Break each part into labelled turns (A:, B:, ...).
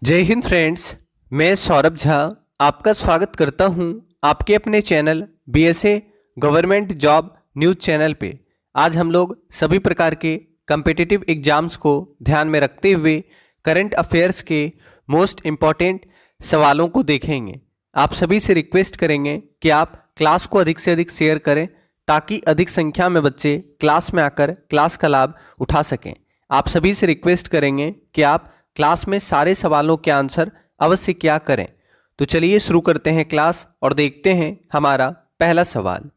A: जय हिंद फ्रेंड्स, मैं सौरभ झा आपका स्वागत करता हूं आपके अपने channel BSA government job news channel पे। आज हम लोग सभी प्रकार के कम्पिटिटिव एग्जाम्स को ध्यान में रखते हुए करंट अफेयर्स के मोस्ट इम्पॉर्टेंट सवालों को देखेंगे। आप सभी से रिक्वेस्ट करेंगे कि आप क्लास को अधिक से अधिक शेयर करें ताकि अधिक संख्या में बच्चे क्लास में आकर क्लास का लाभ उठा सकें। आप सभी से रिक्वेस्ट करेंगे कि आप क्लास में सारे सवालों के आंसर अवश्य क्या करें। तो चलिए शुरू करते हैं क्लास और देखते हैं हमारा पहला सवाल।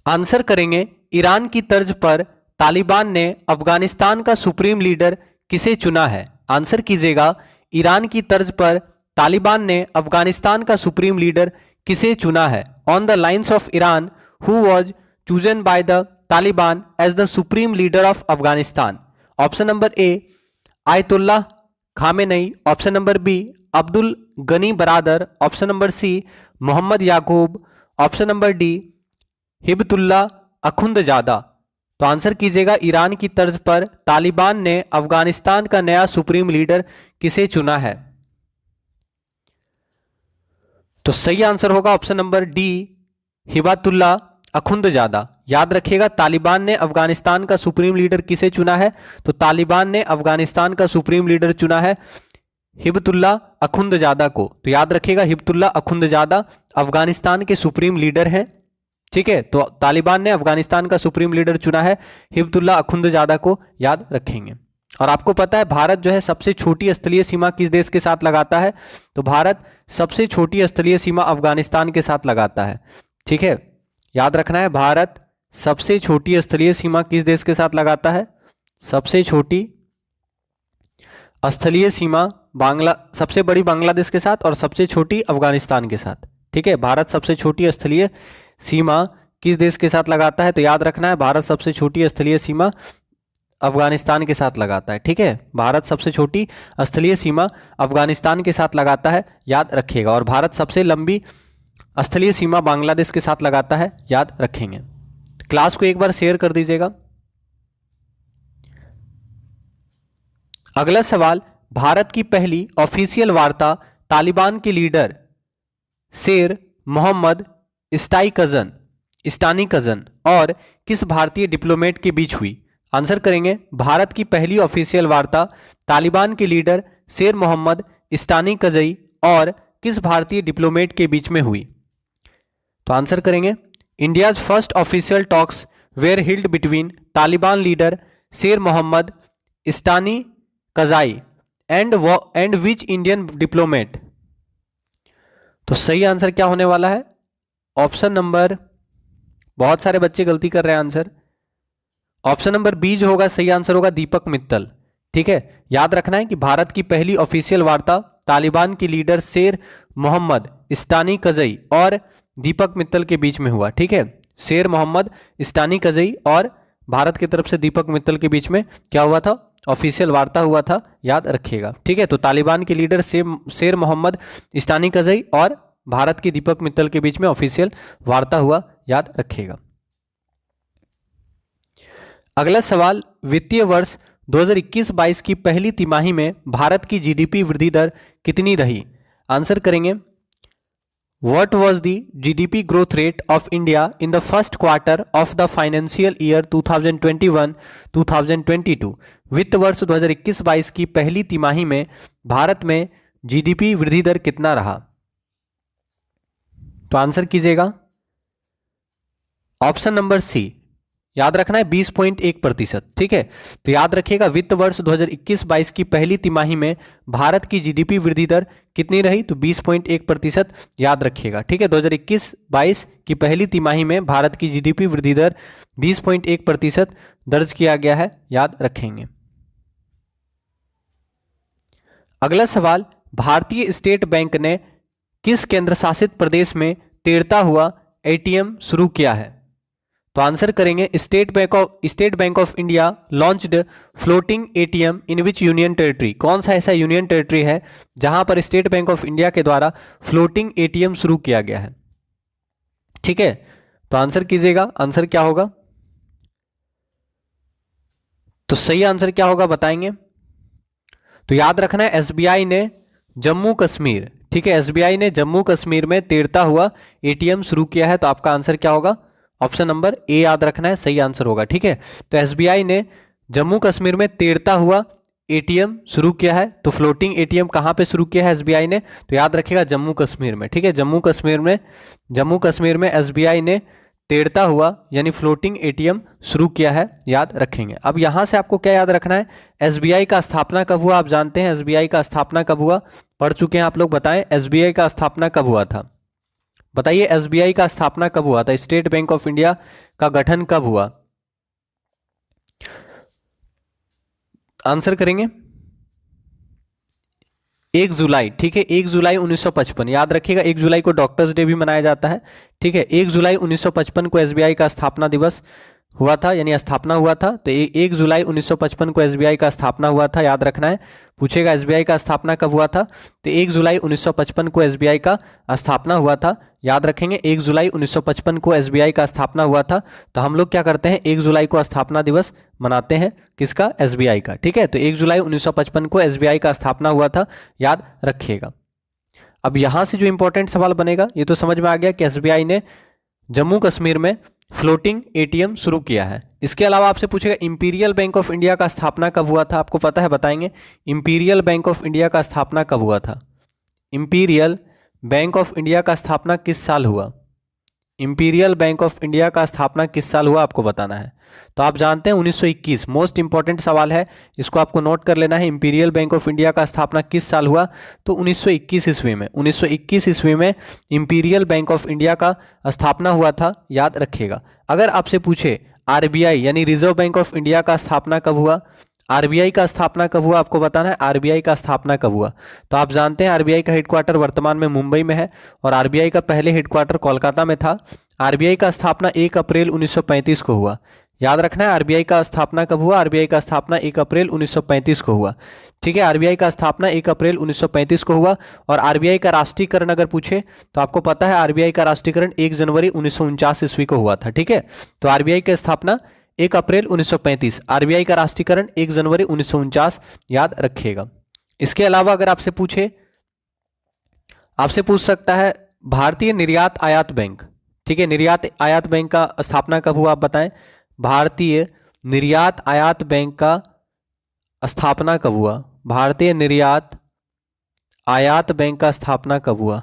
A: आंसर करेंगे, ईरान की तर्ज पर तालिबान ने अफगानिस्तान का सुप्रीम लीडर किसे चुना है। आंसर कीजिएगा, ईरान की तर्ज पर तालिबान ने अफगानिस्तान का सुप्रीम लीडर किसे चुना है। On the lines of Iran, who was chosen by the Taliban as the supreme leader of Afghanistan? Option number A, Ayatollah Khamenei. Option number B, Abdul Ghani Baradar. Option number C, Mohammad Yaqub. Option number D, Hibatullah Akhundzada. तो answer कीजिएगा, Iran की तर्ज पर तालिबान ने अफगानिस्तान का नया supreme leader किसे चुना है। तो सही आंसर होगा option number D, Hibatullah Akhundzada. याद रखिएगा, तालिबान ने अफगानिस्तान का सुप्रीम लीडर किसे चुना है। तो तालिबान ने अफगानिस्तान का सुप्रीम लीडर चुना है हिबतुल्ला अखुंदजादा को। तो याद रखिएगा, हिबतुल्ला अखुंदजादा अफगानिस्तान के सुप्रीम लीडर हैं। ठीक है, तो तालिबान ने अफगानिस्तान का सुप्रीम लीडर चुना है हिबतुल्ला अखुंदजादा को, याद रखेंगे। और आपको पता है भारत जो है सबसे छोटी स्थलीय सीमा किस देश के साथ लगाता है। तो भारत सबसे छोटी स्थलीय सीमा अफगानिस्तान के साथ लगाता है। ठीक है, याद रखना है, भारत सबसे छोटी स्थलीय सीमा किस देश के साथ लगाता है। सबसे छोटी स्थलीय सीमा सबसे बड़ी बांग्लादेश के साथ और सबसे छोटी अफगानिस्तान के साथ। ठीक है, भारत सबसे छोटी स्थलीय सीमा किस देश के साथ लगाता है। तो याद रखना है, भारत सबसे छोटी स्थलीय सीमा अफगानिस्तान के साथ लगाता है। ठीक है, भारत सबसे छोटी स्थलीय सीमा अफगानिस्तान के साथ लगाता है, याद रखिएगा। और भारत सबसे लंबी स्थलीय सीमा बांग्लादेश के साथ लगाता है, याद रखेंगे। क्लास को एक बार शेयर कर दीजिएगा। अगला सवाल, भारत की पहली ऑफिशियल वार्ता तालिबान के लीडर शेर मोहम्मद इस्तानी कजन और किस भारतीय डिप्लोमेट के बीच हुई। आंसर करेंगे, भारत की पहली ऑफिशियल वार्ता तालिबान के लीडर शेर मोहम्मद इस्तानी कजई और किस भारतीय डिप्लोमेट के बीच में हुई। तो आंसर करेंगे, India's first official talks were held between Taliban leader Sher Mohammad Stanikzai and which Indian diplomat. तो सही आंसर क्या होने वाला है। ऑप्शन नंबर, बहुत सारे बच्चे गलती कर रहे हैं आंसर। ऑप्शन नंबर बी जो होगा सही आंसर होगा दीपक मित्तल। ठीक है, याद रखना है कि भारत की पहली ऑफिशियल वार्ता तालिबान की लीडर शेर मोहम्मद इस्तानी कजई और दीपक मित्तल के बीच में हुआ। ठीक है, शेर मोहम्मद इस्तानी कजई और भारत की तरफ से दीपक मित्तल के बीच में क्या हुआ था, ऑफिशियल वार्ता हुआ था, याद रखिएगा। ठीक है, तो तालिबान के लीडर शेर मोहम्मद इस्तानी कजई और भारत की दीपक मित्तल के बीच में ऑफिशियल वार्ता हुआ, याद रखिएगा। अगला सवाल, वित्तीय वर्ष 2021-22 की पहली तिमाही में भारत की जीडीपी वृद्धि दर कितनी रही। आंसर करेंगे, What was the GDP growth rate of India in the first quarter of the financial year 2021-2022? वित्त वर्ष 2021-22 की पहली तिमाही में भारत में जीडीपी वृद्धि दर कितना रहा। तो आंसर कीजिएगा, ऑप्शन नंबर सी, याद रखना है 20.1%। ठीक है, तो याद रखिएगा, वित्त वर्ष 2021-22 की पहली तिमाही में भारत की जीडीपी वृद्धि दर कितनी रही। तो 20.1%, याद रखिएगा। ठीक है, 2021-22 की पहली तिमाही में भारत की जीडीपी वृद्धि दर 20.1% दर्ज किया गया है, याद रखेंगे। अगला सवाल, भारतीय स्टेट बैंक ने किस केंद्र शासित प्रदेश में तैरता हुआ एटीएम शुरू किया है। तो आंसर करेंगे, state bank of India launched floating ATM in which union territory. कौन सा ऐसा यूनियन टेरिटरी है जहां पर स्टेट बैंक ऑफ इंडिया के द्वारा फ्लोटिंग एटीएम शुरू किया गया है। ठीक है, तो आंसर कीजिएगा, आंसर क्या होगा। तो सही आंसर क्या होगा बताएंगे? तो याद रखना है एसबीआई ने जम्मू कश्मीर, ठीक है, एसबीआई ने जम्मू कश्मीर में तैरता हुआ एटीएम शुरू किया है। तो आपका आंसर क्या होगा? ऑप्शन नंबर ए याद रखना है, सही आंसर होगा। ठीक है, तो एसबीआई ने जम्मू कश्मीर में तैरता हुआ एटीएम शुरू किया है। तो फ्लोटिंग एटीएम कहाँ पे शुरू किया है एसबीआई ने? तो याद रखिएगा जम्मू कश्मीर में। ठीक है, जम्मू कश्मीर में एसबीआई ने तैरता हुआ यानी फ्लोटिंग एटीएम शुरू किया है, याद रखेंगे। अब यहां से आपको क्या याद रखना है? एसबीआई का स्थापना कब हुआ? आप जानते हैं एसबीआई का स्थापना कब हुआ, पढ़ चुके हैं आप लोग, बताएं एसबीआई का स्थापना कब हुआ था? बताइए एसबीआई का स्थापना कब हुआ था? स्टेट बैंक ऑफ इंडिया का गठन कब हुआ? आंसर करेंगे 1 जुलाई। ठीक है, 1 जुलाई 1955, याद रखिएगा 1 जुलाई को डॉक्टर्स डे भी मनाया जाता है। ठीक है, 1 जुलाई 1955 को एसबीआई का स्थापना दिवस हुआ था यानी स्थापना हुआ था। तो 1 जुलाई 1955 को एसबीआई का स्थापना हुआ था, याद रखना है। पूछेगा एसबीआई का स्थापना कब हुआ था? तो 1 जुलाई 1955 को एसबीआई का स्थापना हुआ था, याद रखेंगे 1 जुलाई 1955 को एसबीआई का स्थापना हुआ था। तो हम लोग क्या करते हैं 1 जुलाई को स्थापना दिवस मनाते हैं, किसका? एसबीआई का। ठीक है, तो 1 जुलाई 1955 को एसबीआई का स्थापना हुआ था, याद रखिएगा। अब यहां से जो इंपॉर्टेंट सवाल बनेगा, ये तो समझ में आ गया कि एसबीआई ने जम्मू कश्मीर में फ्लोटिंग एटीएम शुरू किया है। इसके अलावा आपसे पूछेगा इंपीरियल बैंक ऑफ इंडिया का स्थापना कब हुआ था? आपको पता है, बताएंगे इंपीरियल बैंक ऑफ इंडिया का स्थापना कब हुआ था? इंपीरियल बैंक ऑफ इंडिया का स्थापना किस साल हुआ? इंपीरियल बैंक ऑफ इंडिया का स्थापना किस साल हुआ आपको बताना है। तो आप जानते हैं 1921, मोस्ट इंपॉर्टेंट सवाल है, इसको आपको नोट कर लेना है। इंपीरियल बैंक ऑफ इंडिया का स्थापना किस साल हुआ? तो 1921 ईस्वी में। 1921 ईस्वी में इंपीरियल बैंक ऑफ इंडिया का स्थापना हुआ था, याद रखिएगा। अगर आपसे पूछे आरबीआई यानी रिजर्व बैंक ऑफ इंडिया का स्थापना कब हुआ? आरबीआई का स्थापना कब हुआ आपको बताना है। आरबीआई का स्थापना कब हुआ? तो आप जानते हैं आरबीआई का हेडक्वार्टर वर्तमान में मुंबई में है और आरबीआई का पहले हेडक्वार्टर कोलकाता में था। आरबीआई का स्थापना 1 अप्रैल 1935 को हुआ, याद रखना है। आरबीआई का स्थापना कब हुआ? आरबीआई का स्थापना 1 अप्रैल 1935 को हुआ। ठीक है, आरबीआई का स्थापना 1 अप्रैल 1935 को हुआ। और आरबीआई का राष्ट्रीयकरण अगर पूछे तो आपको पता है आरबीआई का राष्ट्रीयकरण 1 जनवरी 1949 ईस्वी को हुआ था। ठीक है, तो आरबीआई की स्थापना 1 अप्रैल 1935, आरबीआई का राष्ट्रीयकरण 1 जनवरी 1949, याद रखिएगा। इसके अलावा अगर आपसे पूछ सकता है भारतीय निर्यात आयात बैंक। ठीक है, निर्यात आयात बैंक का स्थापना कब हुआ आप बताएं। भारतीय निर्यात आयात बैंक का स्थापना कब हुआ? भारतीय निर्यात आयात बैंक का स्थापना कब हुआ?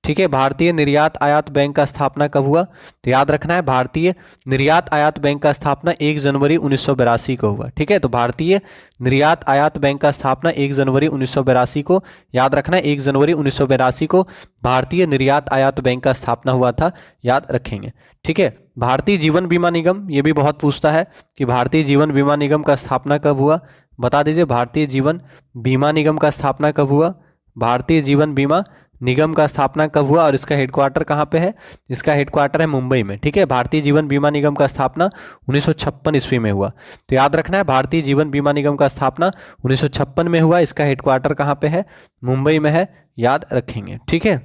A: ठीक है, भारतीय निर्यात आयात बैंक का स्थापना कब हुआ? तो याद रखना है भारतीय निर्यात आयात बैंक का स्थापना 1 जनवरी 1982 को हुआ। ठीक है, तो भारतीय निर्यात आयात बैंक का स्थापना 1 जनवरी 1982 को, याद रखना है 1 जनवरी 1982 को भारतीय निर्यात आयात बैंक का स्थापना हुआ था, याद रखेंगे। ठीक है, भारतीय जीवन बीमा निगम, ये भी बहुत पूछता है कि भारतीय जीवन बीमा निगम का स्थापना कब हुआ, बता दीजिए। भारतीय जीवन बीमा निगम का स्थापना कब हुआ? भारतीय जीवन बीमा निगम का स्थापना कब हुआ और इसका हेडक्वार्टर कहाँ पे है? इसका हेडक्वार्टर है मुंबई में। ठीक है, भारतीय जीवन बीमा निगम का स्थापना 1956 ईस्वी में हुआ। तो याद रखना है भारतीय जीवन बीमा निगम का स्थापना 1956 में हुआ, इसका हेडक्वार्टर कहाँ पे है? मुंबई में है, याद रखेंगे। ठीक है,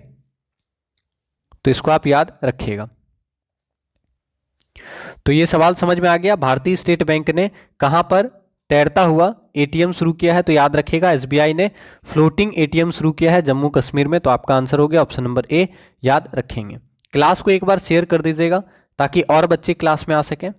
A: तो इसको आप याद रखिएगा। तो ये सवाल समझ में आ गया। भारतीय स्टेट बैंक ने कहां पर तैरता हुआ एटीएम शुरू किया है? तो याद रखिएगा एसबीआई ने फ्लोटिंग एटीएम शुरू किया है जम्मू कश्मीर में। तो आपका आंसर हो गया ऑप्शन नंबर ए, याद रखेंगे। क्लास को एक बार शेयर कर दीजिएगा ताकि और बच्चे क्लास में आ सकें।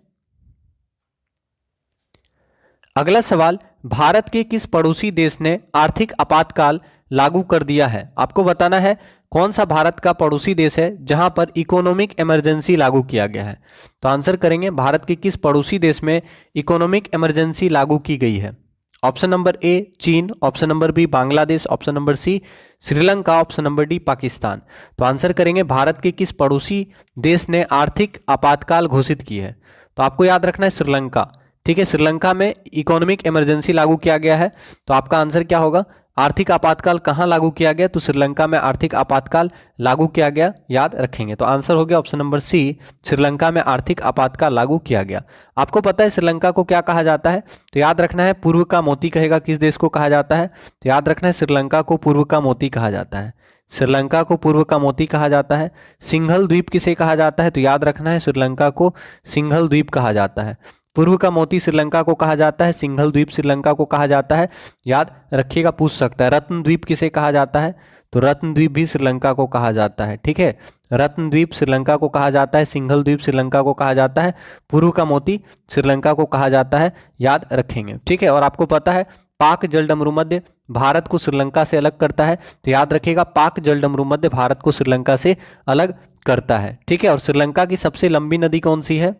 A: अगला सवाल, भारत के किस पड़ोसी देश ने आर्थिक आपातकाल लागू कर दिया है? आपको बताना है कौन सा भारत का पड़ोसी देश है जहां पर इकोनॉमिक इमरजेंसी लागू किया गया है। तो आंसर करेंगे भारत के किस पड़ोसी देश में इकोनॉमिक इमरजेंसी लागू की गई है। ऑप्शन नंबर ए चीन, option number B Bangladesh, option number C Sri Lanka, option number D Pakistan. तो आंसर करेंगे भारत के किस पड़ोसी देश ने आर्थिक आपातकाल घोषित की है। तो आपको याद रखना है श्रीलंका। ठीक है, श्रीलंका में इकोनॉमिक इमरजेंसी लागू किया गया है। तो आपका आंसर क्या होगा? आर्थिक आपातकाल कहां लागू किया गया? तो श्रीलंका में आर्थिक आपातकाल लागू किया गया, याद रखेंगे। तो आंसर हो गया ऑप्शन नंबर सी, श्रीलंका में आर्थिक आपातकाल लागू किया गया। आपको पता है श्रीलंका को क्या कहा जाता है? तो याद रखना है पूर्व का मोती कहेगा। किस देश को कहा जाता है? तो याद रखना है श्रीलंका को पूर्व का मोती कहा जाता है। श्रीलंका को पूर्व का मोती कहा जाता है। सिंघल द्वीप किसे कहा जाता है? तो याद रखना है श्रीलंका को सिंघल द्वीप कहा जाता है। पूर्व का मोती श्रीलंका को कहा जाता है, सिंघल द्वीप श्रीलंका को कहा जाता है, याद रखिएगा, पूछ सकता है। रत्न द्वीप किसे कहा जाता है, तो रत्न द्वीप भी श्रीलंका को कहा जाता है, ठीक है, रत्न द्वीप श्रीलंका को कहा जाता है, सिंघल द्वीप श्रीलंका को कहा जाता है, पूर्व का मोती श्रीलंका को कहा जाता है, याद रखेंगे, ठीक है। और आपको पता है पाक जलडमरू मध्य भारत को श्रीलंका से अलग करता है, तो याद रखिएगा पाक जलडमरू मध्य भारत को श्रीलंका से अलग करता है, ठीक है। और श्रीलंका की सबसे लंबी नदी कौन सी है,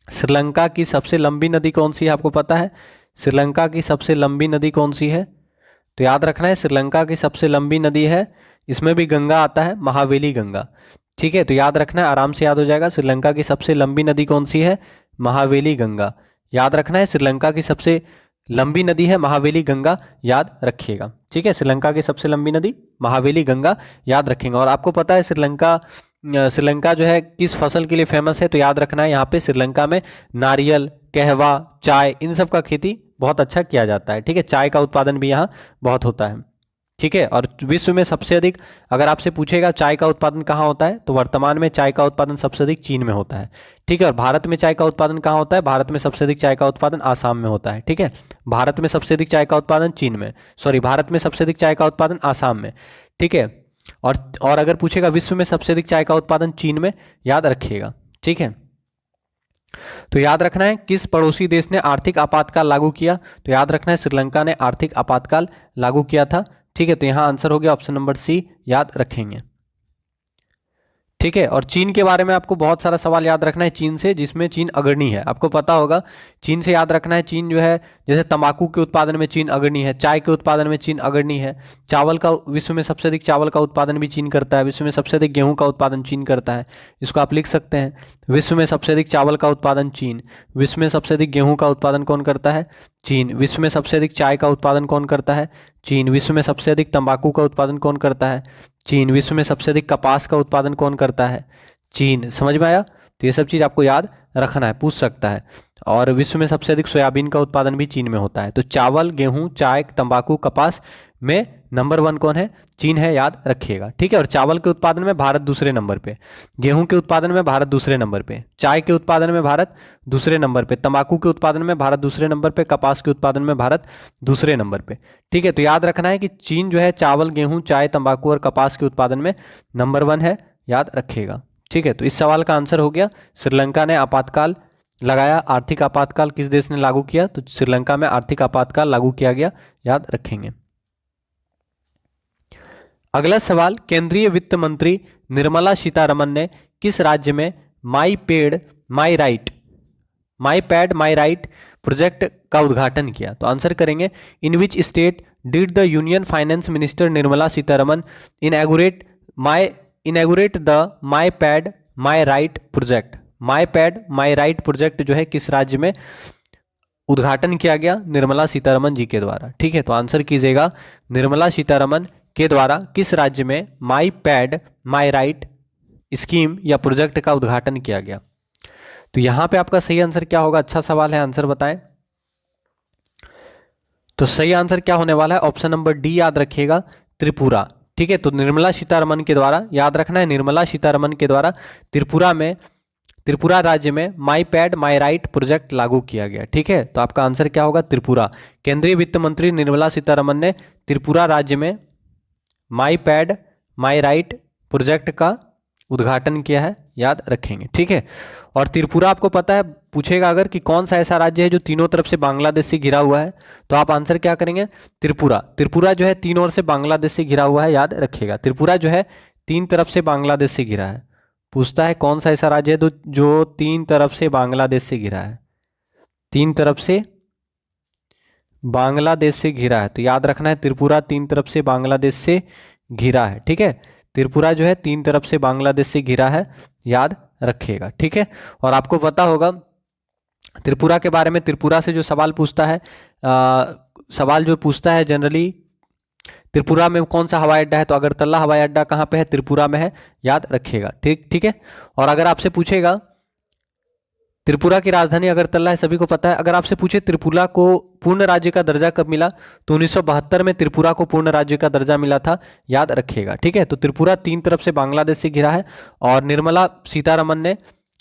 A: श्रीलंका की सबसे लंबी नदी कौन सी है, आपको पता है श्रीलंका की सबसे लंबी नदी कौन सी है, तो याद रखना है श्रीलंका की सबसे लंबी नदी है, इसमें भी गंगा आता है, महावेली गंगा, ठीक है। तो याद रखना है, आराम से याद हो जाएगा। श्रीलंका की सबसे लंबी नदी कौन सी है, महावेली गंगा, याद रखना है। श्रीलंका की सबसे लंबी नदी है महावेली गंगा, याद रखिएगा, ठीक है। श्रीलंका की सबसे लंबी नदी महावेली गंगा, याद रखेंगे। और आपको पता है श्रीलंका जो है किस फसल के लिए फेमस है, तो याद रखना है यहाँ पे श्रीलंका में नारियल, कहवा, चाय, इन सब का खेती बहुत अच्छा किया जाता है, ठीक है। चाय का उत्पादन भी यहाँ बहुत होता है, ठीक है। और विश्व में सबसे अधिक, अगर आपसे पूछेगा चाय का उत्पादन कहाँ होता है, तो वर्तमान में चाय का उत्पादन सबसे अधिक चीन में होता है, ठीक है। और भारत में चाय का उत्पादन कहाँ होता है, भारत में सबसे अधिक चाय का उत्पादन आसाम में होता है, ठीक है। भारत में सबसे अधिक चाय का उत्पादन चीन में, सॉरी, भारत में सबसे अधिक चाय का उत्पादन आसाम में, ठीक है। और अगर पूछेगा विश्व में सबसे अधिक चाय का उत्पादन चीन में, याद रखिएगा, ठीक है। तो याद रखना है किस पड़ोसी देश ने आर्थिक आपातकाल लागू किया, तो याद रखना है श्रीलंका ने आर्थिक आपातकाल लागू किया था, ठीक है। तो यहां आंसर हो गया ऑप्शन नंबर सी, याद रखेंगे, ठीक है। और चीन के बारे में आपको बहुत सारा सवाल याद रखना है चीन से, जिसमें चीन अग्रणी है, आपको पता होगा। चीन से याद रखना है, चीन जो है जैसे तंबाकू के उत्पादन में चीन अग्रणी है, चाय के उत्पादन में चीन अग्रणी है, चावल का विश्व में सबसे अधिक चावल का उत्पादन भी चीन करता है, विश्व में सबसे अधिक गेहूं का उत्पादन चीन करता है, इसको आप लिख सकते हैं। विश्व में सबसे अधिक चावल का उत्पादन चीन, विश्व में सबसे अधिक गेहूं का उत्पादन कौन करता है, चीन, विश्व में सबसे अधिक चाय का उत्पादन कौन करता है, चीन, विश्व में सबसे अधिक तंबाकू का उत्पादन कौन करता है, चीन, विश्व में सबसे अधिक कपास का उत्पादन कौन करता है, चीन। समझ में आया, तो ये सब चीज़ आपको याद रखना है, पूछ सकता है। और विश्व में सबसे अधिक सोयाबीन का उत्पादन भी चीन में होता है। तो चावल, गेहूं, चाय, तंबाकू, कपास में नंबर 1 कौन है, चीन है, याद रखिएगा, ठीक है। और चावल के उत्पादन में भारत दूसरे नंबर पे, गेहूं के उत्पादन में भारत दूसरे नंबर पे, चाय के उत्पादन में भारत दूसरे नंबर पे, तंबाकू के उत्पादन में भारत दूसरे नंबर पे, कपास के उत्पादन में भारत दूसरे नंबर पे, ठीक है। तो याद रखना है कि चीन जो है चावल, गेहूं, चाय, तंबाकू और कपास के उत्पादन में नंबर 1 है, याद रखिएगा, ठीक है। तो इस सवाल का आंसर हो गया श्रीलंका ने आपातकाल लगाया। आर्थिक आपातकाल किस देश ने लागू किया, तो श्रीलंका में आर्थिक आपातकाल लागू किया गया, याद रखेंगे। अगला सवाल, केंद्रीय वित्त मंत्री निर्मला सीतारमन ने किस राज्य में my pad my right project का उद्घाटन किया, तो आंसर करेंगे in which state did the union finance minister Nirmala Sitharaman inaugurate the my pad my right project. My pad my right project जो है किस राज्य में उद्घाटन किया गया, निर्मला सीतारमन जी के द्वारा, ठीक है। तो आंसर कीजिएगा निर्मला सीतारमन के द्वारा किस राज्य में माई पैड माई राइट स्कीम या प्रोजेक्ट का उद्घाटन किया गया। तो यहां पे आपका सही आंसर क्या होगा, अच्छा सवाल है, आंसर बताएं। तो सही आंसर क्या होने वाला है, ऑप्शन नंबर डी, याद रखिएगा, त्रिपुरा, ठीक है। तो निर्मला सीतारमन के द्वारा, याद रखना है, निर्मला सीतारमन के द्वारा त्रिपुरा राज्य में माई पैड माई राइट प्रोजेक्ट लागू किया गया, ठीक है। तो आपका आंसर क्या होगा, त्रिपुरा। केंद्रीय वित्त मंत्री निर्मला सीतारमन ने त्रिपुरा राज्य में माई पैड माई राइट प्रोजेक्ट का उद्घाटन किया है, याद रखेंगे, ठीक है। और त्रिपुरा आपको पता है, पूछेगा अगर कि कौन सा ऐसा राज्य है जो तीनों तरफ से बांग्लादेश से घिरा हुआ है, तो आप आंसर क्या करेंगे, त्रिपुरा जो है तीनों ओर से बांग्लादेश से घिरा हुआ है, याद रखिएगा। त्रिपुरा जो है 3 तरफ से बांग्लादेश से घिरा है। पूछता है कौन सा ऐसा राज्य है जो 3 तरफ से बांग्लादेश से घिरा है, 3 तरफ से बांग्लादेश से घिरा है। तो याद रखना है त्रिपुरा 3 तरफ से बांग्लादेश से घिरा है, ठीक है। त्रिपुरा जो है 3 तरफ से बांग्लादेश से घिरा है, याद रखिएगा, ठीक है। और आपको पता होगा त्रिपुरा के बारे में, त्रिपुरा से जो सवाल पूछता है, सवाल जो पूछता है जनरली, त्रिपुरा में कौन सा हवाई अड्डा है, तो अगरतला हवाई अड्डा कहाँ पे है, त्रिपुरा में है, याद रखिएगा, ठीक है। और अगर आपसे पूछेगा त्रिपुरा की राजधानी अगरतला है, सभी को पता है। अगर आपसे पूछे त्रिपुरा को पूर्ण राज्य का दर्जा कब मिला, तो 1972 में त्रिपुरा को पूर्ण राज्य का दर्जा मिला था, याद रखिएगा, ठीक है। तो त्रिपुरा 3 तरफ से बांग्लादेश से घिरा है और निर्मला सीतारमन ने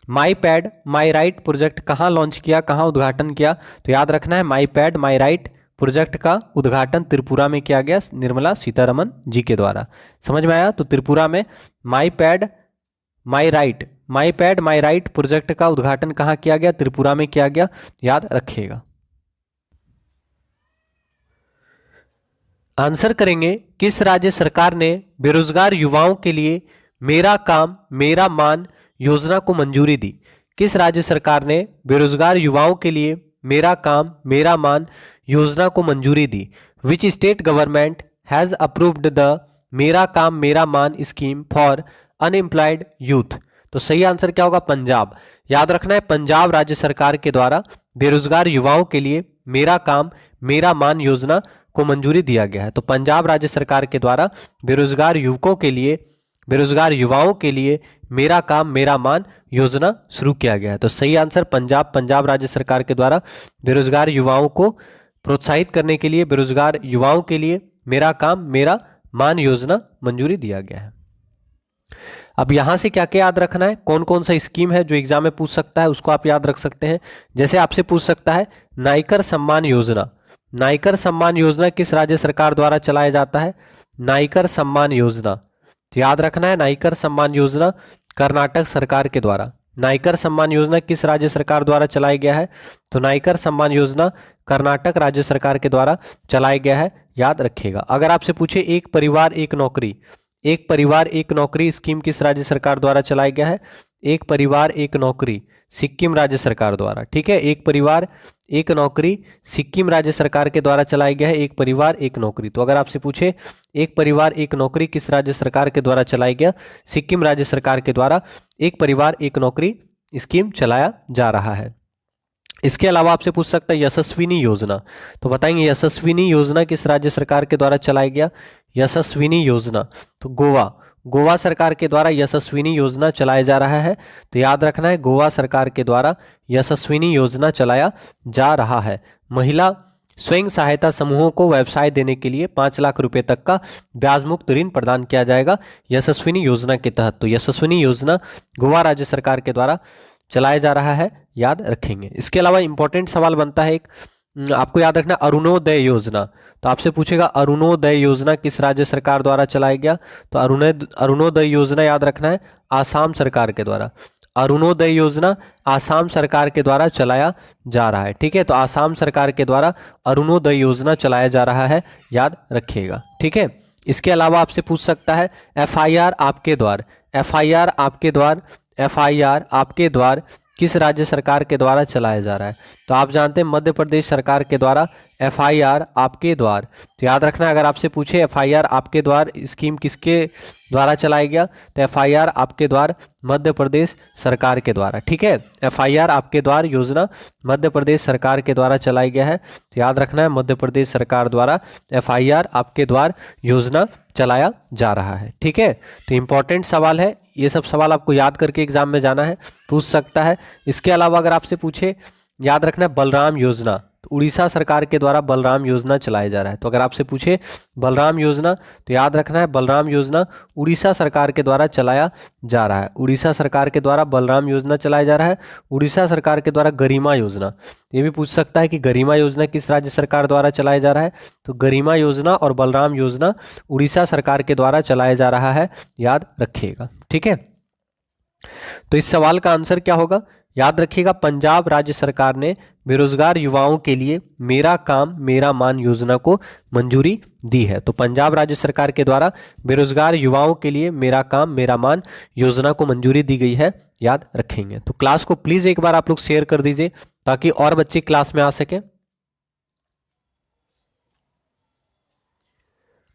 A: माई पैड माई राइट प्रोजेक्ट कहाँ लॉन्च किया, कहाँ उद्घाटन किया? तो याद रखना है माई पैड माई राइट प्रोजेक्ट का उद्घाटन त्रिपुरा में किया गया निर्मला सीतारमन जी के द्वारा। समझ में आया? तो त्रिपुरा में माई पैड माई राइट प्रोजेक्ट का उद्घाटन कहाँ किया गया? त्रिपुरा में किया गया, याद रखिएगा। आंसर करेंगे, किस राज्य सरकार ने बेरोजगार युवाओं के लिए मेरा काम मेरा मान योजना को मंजूरी दी? किस राज्य सरकार ने बेरोजगार युवाओं के लिए मेरा काम मेरा मान योजना को मंजूरी दी? Which state government has approved the Mera Kaam मेरा मान स्कीम फॉर अनएम्प्लॉयड यूथ? तो सही आंसर क्या होगा? पंजाब। याद रखना है, पंजाब राज्य सरकार के द्वारा बेरोजगार युवाओं के लिए मेरा काम मेरा मान योजना को मंजूरी दिया गया है। तो पंजाब राज्य सरकार के द्वारा बेरोजगार युवाओं के लिए मेरा काम मेरा मान योजना शुरू किया गया है। तो सही आंसर पंजाब राज्य सरकार के द्वारा बेरोजगार युवाओं को प्रोत्साहित करने के लिए बेरोजगार युवाओं के लिए मेरा काम मेरा मान योजना मंजूरी दिया गया है। अब यहां से क्या क्या याद रखना है, कौन कौन सा स्कीम है जो एग्जाम में पूछ सकता है, उसको आप याद रख सकते हैं। जैसे आपसे पूछ सकता है नायकर सम्मान योजना। नायकर सम्मान योजना किस राज्य सरकार द्वारा चलाया जाता है? नायकर सम्मान योजना, तो याद रखना है नायकर सम्मान योजना कर्नाटक सरकार के द्वारा। नायकर सम्मान योजना किस राज्य सरकार द्वारा चलाया गया है? तो नायकर सम्मान योजना कर्नाटक राज्य सरकार के द्वारा चलाया गया है, याद रखिएगा। अगर आपसे पूछे एक परिवार एक नौकरी स्कीम किस राज्य सरकार द्वारा चलाया गया है? एक परिवार एक नौकरी सिक्किम राज्य सरकार द्वारा। ठीक है, एक परिवार एक नौकरी सिक्किम राज्य सरकार के द्वारा चलाया गया है, एक परिवार एक नौकरी। तो अगर आपसे पूछे एक परिवार एक नौकरी किस राज्य सरकार के द्वारा चलाया गया? सिक्किम राज्य सरकार के द्वारा एक परिवार एक नौकरी स्कीम चलाया जा रहा है। इसके अलावा आपसे पूछ सकता है यशस्विनी योजना, तो बताएंगे यशस्विनी योजना किस राज्य सरकार के द्वारा चलाया गया? यशस्विनी योजना, तो गोवा सरकार के द्वारा यशस्विनी योजना चलाया जा रहा है। तो याद रखना है गोवा सरकार के द्वारा यशस्विनी योजना चलाया जा रहा है। महिला स्वयं सहायता समूहों को व्यवसाय देने के लिए 5 लाख रुपए तक का ब्याज मुक्त ऋण प्रदान किया जाएगा यशस्विनी योजना के तहत। तो यशस्विनी योजना गोवा राज्य सरकार के द्वारा चलाया जा रहा है, याद रखेंगे। इसके अलावा इंपॉर्टेंट सवाल बनता है एक, आपको याद रखना अरुणोदय योजना। तो आपसे पूछेगा अरुणोदय योजना किस राज्य सरकार द्वारा चलाया गया? तो अरुणोदय योजना याद रखना है आसाम सरकार के द्वारा। अरुणोदय योजना आसाम सरकार के द्वारा चलाया जा रहा है। ठीक है, तो आसाम सरकार के द्वारा अरुणोदय योजना चलाया जा रहा है, याद रखिएगा। ठीक है, इसके अलावा आपसे पूछ सकता है FIR आपके द्वार किस राज्य सरकार के द्वारा चलाया जा रहा है? तो आप जानते हैं मध्य प्रदेश सरकार के द्वारा FIR आपके द्वार। तो याद रखना अगर आपसे पूछे FIR आपके द्वार स्कीम किसके द्वारा चलाया गया? तो FIR आपके द्वार मध्य प्रदेश सरकार के द्वारा। ठीक है, FIR आपके द्वार योजना मध्य प्रदेश सरकार के द्वारा चलाया गया है। तो याद रखना है मध्य प्रदेश सरकार द्वारा FIR आपके द्वार योजना चलाया जा रहा है। ठीक है, तो इंपॉर्टेंट सवाल है, ये सब सवाल आपको याद करके एग्जाम में जाना है, पूछ सकता है। इसके अलावा अगर आपसे पूछे याद रखना है बलराम योजना, तो उड़ीसा सरकार के द्वारा बलराम योजना चलाया जा रहा है। तो अगर आपसे पूछे बलराम योजना तो याद रखना है बलराम योजना उड़ीसा सरकार के द्वारा चलाया जा रहा है। उड़ीसा सरकार के द्वारा बलराम योजना चलाया जा रहा है। उड़ीसा सरकार के द्वारा गरिमा योजना, ये भी पूछ सकता है कि गरिमा योजना किस राज्य सरकार द्वारा चलाया जा रहा है? तो गरिमा योजना और बलराम योजना उड़ीसा सरकार के द्वारा चलाया जा रहा है, याद रखिएगा। ठीक है, तो इस सवाल का आंसर क्या होगा? याद रखिएगा पंजाब राज्य सरकार ने बेरोजगार युवाओं के लिए मेरा काम मेरा मान योजना को मंजूरी दी है। तो पंजाब राज्य सरकार के द्वारा बेरोजगार युवाओं के लिए मेरा काम मेरा मान योजना को मंजूरी दी गई है, याद रखेंगे। तो क्लास को प्लीज एक बार आप लोग शेयर कर दीजिए ताकि और बच्चे क्लास में आ सके।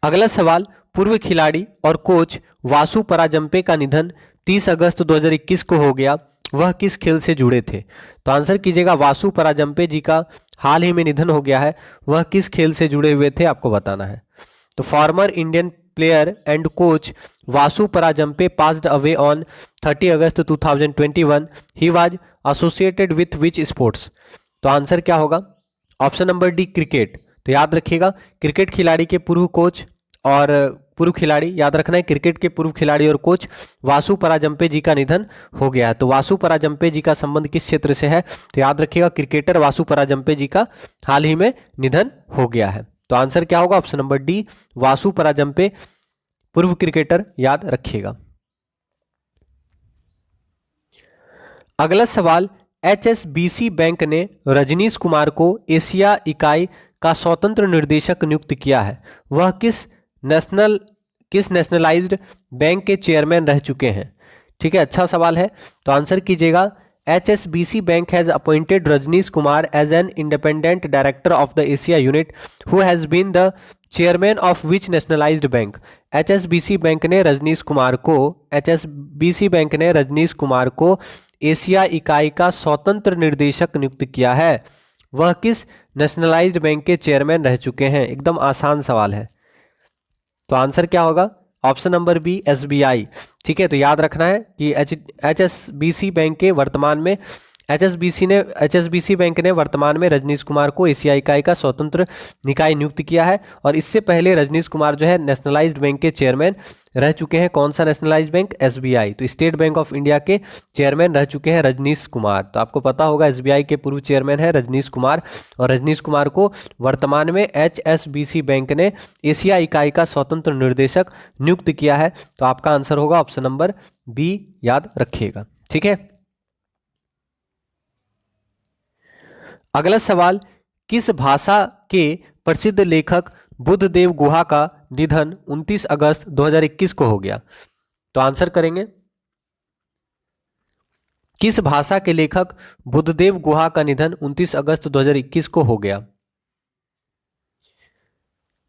A: अगला सवाल, पूर्व खिलाड़ी और कोच वासु पराजंपे का निधन 30 अगस्त 2021 को हो गया, वह किस खेल से जुड़े थे? तो आंसर कीजिएगा वासु पराजंपे जी का हाल ही में निधन हो गया है, वह किस खेल से जुड़े हुए थे आपको बताना है। तो former Indian player and coach Vasu Paranjape passed away on 30 August 2021, he was associated with which sports? तो आंसर क्या होगा? Option number D cricket. तो याद रखिएगा क्रिकेट खिलाड़ी के पूर्व कोच और पूर्व खिलाड़ी, याद रखना है क्रिकेट के पूर्व खिलाड़ी और कोच वासु पराजंपे जी का निधन हो गया है। तो वासु पराजंपे जी का संबंध किस क्षेत्र से है? तो याद रखिएगा क्रिकेटर वासु पराजंपे जी का हाल ही में निधन हो गया है। तो आंसर क्या होगा? ऑप्शन नंबर डी, वासु पराजंपे, पूर्व क्रिकेटर, याद रखिएगा। अगला सवाल, एचएसबीसी बैंक ने रजनीश कुमार को एशिया इकाई का स्वतंत्र निर्देशक नियुक्त किया है। वह किस नेशनलाइज्ड बैंक के चेयरमैन रह चुके हैं? ठीक है, अच्छा सवाल है। तो आंसर कीजिएगा, HSBC Bank has appointed Rajneesh Kumar as an independent director of the Asia unit, who has been the chairman of which nationalized bank? HSBC bank ने रजनीश कुमार को एशिया इकाई का स्वतंत्र निर्देशक नियुक्त किया है। वह किस नेशनलाइज्ड बैंक के चेयरमैन रह चुके हैं? एकदम आसान सवाल है। तो आंसर क्या होगा? Option number B, SBI। ठीक है, तो याद रखना है कि HSBC बैंक के वर्तमान में HSBC बैंक ने वर्तमान में रजनीश कुमार को एशिया इकाई का स्वतंत्र निकाय नियुक्त किया है। और इससे पहले रजनीश कुमार जो है नेशनलाइज्ड बैंक के चेयरमैन रह चुके हैं। कौन सा नेशनलाइज्ड बैंक? SBI। तो स्टेट बैंक ऑफ इंडिया के चेयरमैन रह चुके हैं रजनीश कुमार। तो आपको पता होगा SBI के पूर्व चेयरमैन है रजनीश कुमार, और रजनीश कुमार को वर्तमान में HSBC बैंक ने एशिया इकाई का स्वतंत्र निर्देशक नियुक्त किया है। तो आपका आंसर होगा ऑप्शन नंबर बी, याद रखिएगा। ठीक है, अगला सवाल, किस भाषा के प्रसिद्ध लेखक बुद्धदेव गुहा का निधन 29 अगस्त 2021 को हो गया? तो आंसर करेंगे, किस भाषा के लेखक बुद्धदेव गुहा का निधन 29 अगस्त 2021 को हो गया?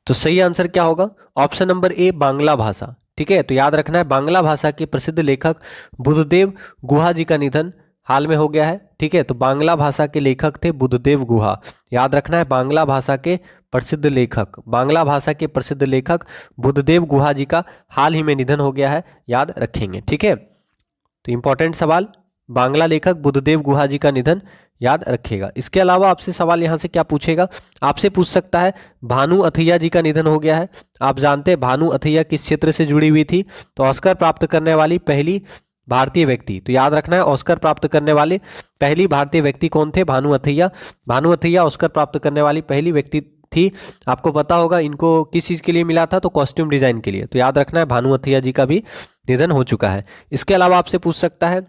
A: तो सही आंसर क्या होगा? ऑप्शन नंबर ए, बांग्ला भाषा। ठीक है, तो याद रखना है बांग्ला भाषा के प्रसिद्ध लेखक बुद्धदेव गुहा जी का निधन हाल में हो गया है। ठीक है, तो बांग्ला भाषा के लेखक थे बुद्धदेव गुहा। याद रखना है बांग्ला भाषा के प्रसिद्ध लेखक बुद्धदेव गुहा जी का हाल ही में निधन हो गया है, याद रखेंगे। ठीक है, तो इंपॉर्टेंट सवाल, बांग्ला लेखक बुद्धदेव गुहा जी का निधन, याद रखिएगा। इसके अलावा आपसे सवाल यहाँ से क्या पूछेगा? आपसे पूछ सकता है भानु अथैया जी का निधन हो गया है। आप जानते हैं भानु अथैया किस क्षेत्र से जुड़ी हुई थी? तो ऑस्कर प्राप्त करने वाली पहली भारतीय व्यक्ति। तो याद रखना है ऑस्कर प्राप्त करने वाले पहली भारतीय व्यक्ति कौन थे? भानु अथैया। भानु अथैया ऑस्कर प्राप्त करने वाली पहली व्यक्ति थी। आपको पता होगा इनको किस चीज़ के लिए मिला था? तो कॉस्ट्यूम डिजाइन के लिए। तो याद रखना है भानु अथैया जी का भी निधन हो चुका है। इसके अलावा आपसे पूछ सकता है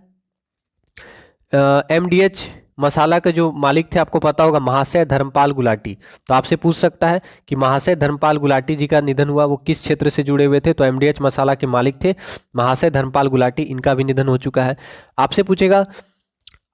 A: MDH मसाला के जो मालिक थे, आपको पता होगा महाशय धर्मपाल गुलाटी। तो आपसे पूछ सकता है कि महाशय धर्मपाल गुलाटी जी का निधन हुआ, वो किस क्षेत्र से जुड़े हुए थे? तो MDH मसाला के मालिक थे महाशय धर्मपाल गुलाटी, इनका भी निधन हो चुका है। आपसे पूछेगा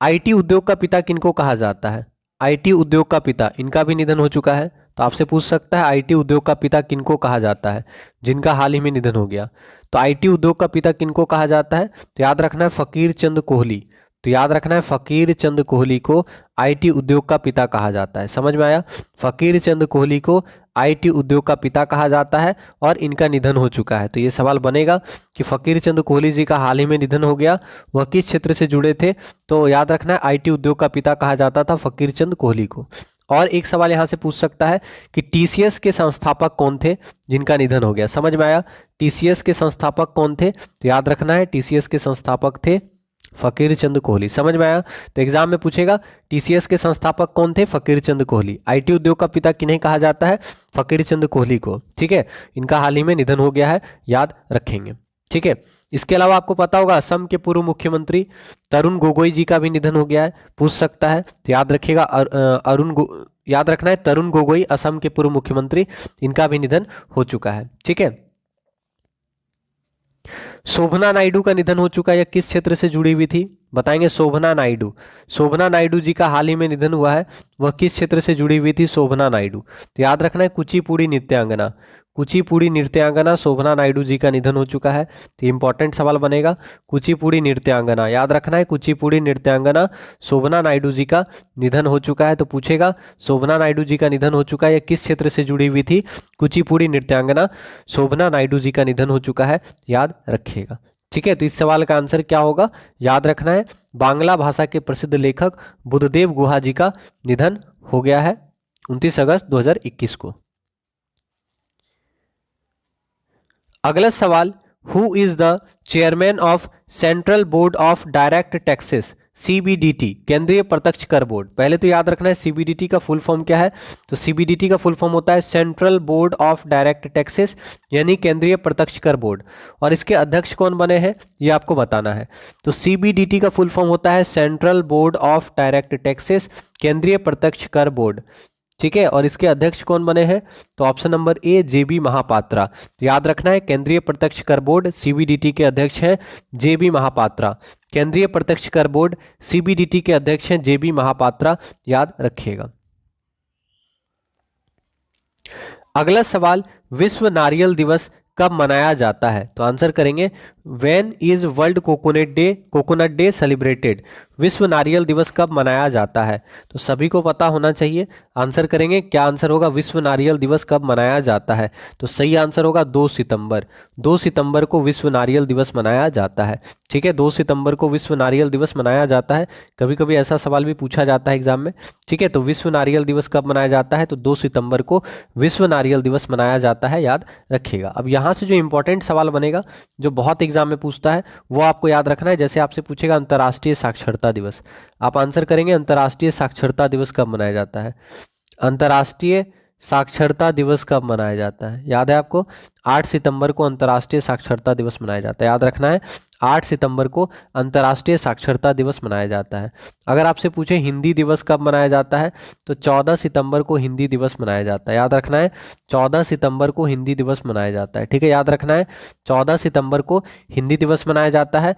A: IT उद्योग का पिता किनको कहा जाता है? IT उद्योग का पिता, इनका भी निधन हो चुका है। तो आपसे पूछ सकता है IT उद्योग का पिता किनको कहा जाता है, जिनका हाल ही में निधन हो गया? तो IT उद्योग का पिता किनको कहा जाता है? तो याद रखना है फकीर चंद कोहली। तो याद रखना है फकीर चंद कोहली को IT उद्योग का पिता कहा जाता है। समझ में आया? फकीर चंद कोहली को IT उद्योग का पिता कहा जाता है और इनका निधन हो चुका है। तो ये सवाल बनेगा कि फकीर चंद कोहली जी का हाल ही में निधन हो गया, वह किस क्षेत्र से जुड़े थे? तो याद रखना है IT उद्योग का पिता कहा जाता था फकीर चंद कोहली को। और एक सवाल यहाँ से पूछ सकता है कि TCS के संस्थापक कौन थे जिनका निधन हो गया? समझ में आया? TCS के संस्थापक कौन थे? तो याद रखना है TCS के संस्थापक थे फकीर चंद कोहली। समझ में आया? तो एग्जाम में पूछेगा TCS के संस्थापक कौन थे? फकीर चंद कोहली। IT उद्योग का पिता किन्हें कहा जाता है? फकीर चंद कोहली को। ठीक है, इनका हाल ही में निधन हो गया है, याद रखेंगे। ठीक है, इसके अलावा आपको पता होगा असम के पूर्व मुख्यमंत्री तरुण गोगोई जी का भी निधन हो गया है, पूछ सकता है। तो याद रखिएगा याद रखना है तरुण गोगोई असम के पूर्व मुख्यमंत्री, इनका भी निधन हो चुका है। ठीक है, शोभना नायडू का निधन हो चुका है, या किस क्षेत्र से जुड़ी हुई थी? बताएंगे शोभना नायडू जी का हाल ही में निधन हुआ है, वह किस क्षेत्र से जुड़ी हुई थी? शोभना नायडू। तो याद रखना है कुचिपुड़ी नृत्यांगना शोभना नायडू जी का निधन हो चुका है। तो इंपॉर्टेंट सवाल बनेगा कुचिपुड़ी नृत्यांगना। याद रखना है कुचिपुड़ी नृत्यांगना शोभना नायडू जी का निधन हो चुका है। तो पूछेगा शोभना नायडू जी का निधन हो चुका है, या किस क्षेत्र से जुड़ी हुई थी? कुचिपुड़ी नृत्यांगना शोभना नायडू जी का निधन हो चुका है, याद रखिएगा। ठीक है, तो इस सवाल का आंसर क्या होगा? याद रखना है बांग्ला भाषा के प्रसिद्ध लेखक बुद्धदेव गुहा जी का निधन हो गया है 29 अगस्त 2021 को। अगला सवाल, who is the chairman of central board of direct taxes, CBDT, केंद्रीय प्रत्यक्ष कर बोर्ड। पहले तो याद रखना है सीबीडीटी का फुल फॉर्म क्या है। तो सीबीडीटी का फुल फॉर्म होता है central board of direct taxes, यानी केंद्रीय प्रत्यक्ष कर बोर्ड। और इसके अध्यक्ष कौन बने हैं ये आपको बताना है। तो सीबीडीटी का फुल फॉर्म होता है central board of direct taxes, केंद्रीय प्रत्यक्ष कर बोर्ड। ठीक है, और इसके अध्यक्ष कौन बने हैं? तो ऑप्शन नंबर ए जेबी महापात्रा। तो याद रखना है केंद्रीय प्रत्यक्ष कर बोर्ड सीबीडीटी के अध्यक्ष हैं जेबी महापात्रा। केंद्रीय प्रत्यक्ष कर बोर्ड सीबीडीटी के अध्यक्ष हैं जेबी महापात्रा, याद रखिएगा। अगला सवाल, विश्व नारियल दिवस कब मनाया जाता है? तो आंसर करेंगे when is world coconut day celebrated. विश्व नारियल दिवस कब मनाया जाता है? तो सभी को पता होना चाहिए। आंसर करेंगे, क्या आंसर होगा? विश्व नारियल दिवस कब मनाया जाता है? तो सही आंसर होगा 2 सितंबर। 2 सितंबर को विश्व नारियल दिवस मनाया जाता है। ठीक है, 2 सितंबर को विश्व नारियल दिवस मनाया जाता है। कभी कभी ऐसा सवाल भी पूछा जाता है एग्जाम में। ठीक है, तो विश्व नारियल दिवस कब मनाया जाता है? तो 2 सितंबर को विश्व नारियल दिवस मनाया जाता है, याद रखिएगा। अब यहाँ से जो इंपॉर्टेंट सवाल बनेगा, जो बहुत एग्जाम में पूछता है, वो आपको याद रखना है। जैसे आपसे पूछेगा अंतर्राष्ट्रीय साक्षरता दिवस, आप आंसर करेंगे अंतर्राष्ट्रीय साक्षरता दिवस कब मनाया जाता है। अंतर्राष्ट्रीय साक्षरता दिवस कब मनाया जाता है? याद है आपको? 8 सितंबर को अंतर्राष्ट्रीय साक्षरता दिवस मनाया जाता है, याद रखना है। 8 सितंबर को अंतर्राष्ट्रीय साक्षरता दिवस मनाया जाता है। अगर आपसे पूछे हिंदी दिवस कब मनाया जाता है, तो 14 सितंबर को हिंदी दिवस मनाया जाता है, याद रखना है। 14 सितंबर को हिंदी दिवस मनाया जाता है। ठीक है, याद रखना है 14 सितंबर को हिंदी दिवस मनाया जाता है।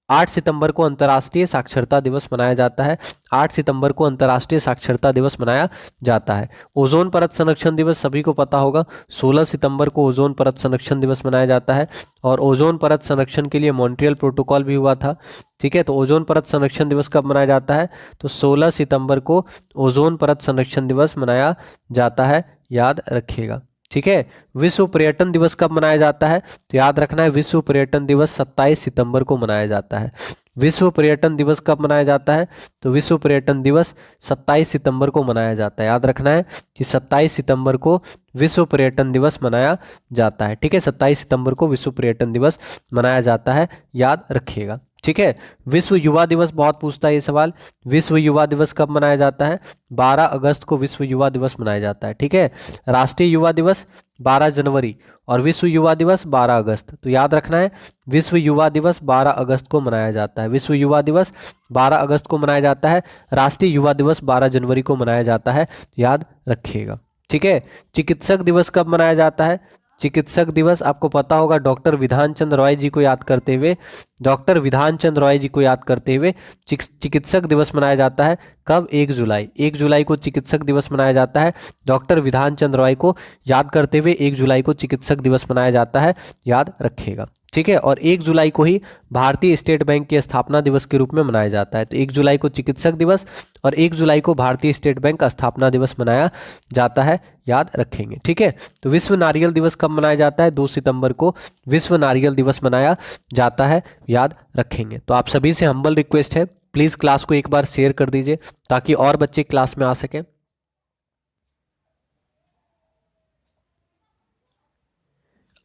A: 8 सितंबर को अंतर्राष्ट्रीय साक्षरता दिवस मनाया जाता है। 8 सितंबर को अंतर्राष्ट्रीय साक्षरता दिवस मनाया जाता है। ओजोन परत संरक्षण दिवस सभी को पता होगा, 16 सितंबर को ओजोन परत संरक्षण दिवस मनाया जाता है। और ओजोन परत संरक्षण के लिए मॉन्ट्रियल प्रोटोकॉल भी हुआ था। ठीक है, तो ओजोन परत संरक्षण दिवस कब मनाया जाता है? तो 16 सितंबर को ओजोन परत संरक्षण दिवस मनाया जाता है, याद रखिएगा। ठीक है, विश्व पर्यटन दिवस कब मनाया जाता है? तो याद रखना है विश्व पर्यटन दिवस 27 सितंबर को मनाया जाता है। विश्व पर्यटन दिवस कब मनाया जाता है? तो विश्व पर्यटन दिवस 27 सितंबर को मनाया जाता है, याद रखना है कि 27 सितंबर को विश्व पर्यटन दिवस मनाया जाता है। ठीक है, 27 सितंबर को विश्व पर्यटन दिवस मनाया जाता है, याद रखिएगा। ठीक है, विश्व युवा दिवस बहुत पूछता है ये सवाल। विश्व युवा दिवस कब मनाया जाता है? 12 अगस्त को विश्व युवा दिवस मनाया जाता है। ठीक है, राष्ट्रीय युवा दिवस 12 जनवरी और विश्व युवा दिवस 12 अगस्त। तो याद रखना है विश्व युवा दिवस 12 अगस्त को मनाया जाता है। विश्व युवा दिवस 12 अगस्त को मनाया जाता है। राष्ट्रीय युवा दिवस 12 जनवरी को मनाया जाता है, याद रखिएगा। ठीक है, चिकित्सक दिवस कब मनाया जाता है? चिकित्सक दिवस आपको पता होगा, डॉक्टर विधान चंद्र रॉय जी को याद करते हुए, डॉक्टर विधान चंद्र रॉय जी को याद करते हुए चिकित्सक दिवस मनाया जाता है। कब? 1 जुलाई। 1 जुलाई को चिकित्सक दिवस मनाया जाता है। डॉक्टर विधान चंद्र रॉय को याद करते हुए 1 जुलाई को चिकित्सक दिवस मनाया जाता है, याद रखिएगा। ठीक है, और 1 जुलाई को ही भारतीय स्टेट बैंक के स्थापना दिवस के रूप में मनाया जाता है। तो 1 जुलाई को चिकित्सक दिवस और 1 जुलाई को भारतीय स्टेट बैंक का स्थापना दिवस मनाया जाता है, याद रखेंगे। ठीक है, तो विश्व नारियल दिवस कब मनाया जाता है? 2 सितंबर को विश्व नारियल दिवस मनाया जाता है, याद रखेंगे। तो आप सभी से हम्बल रिक्वेस्ट है, प्लीज क्लास को एक बार शेयर कर दीजिए ताकि और बच्चे क्लास में आ सकें।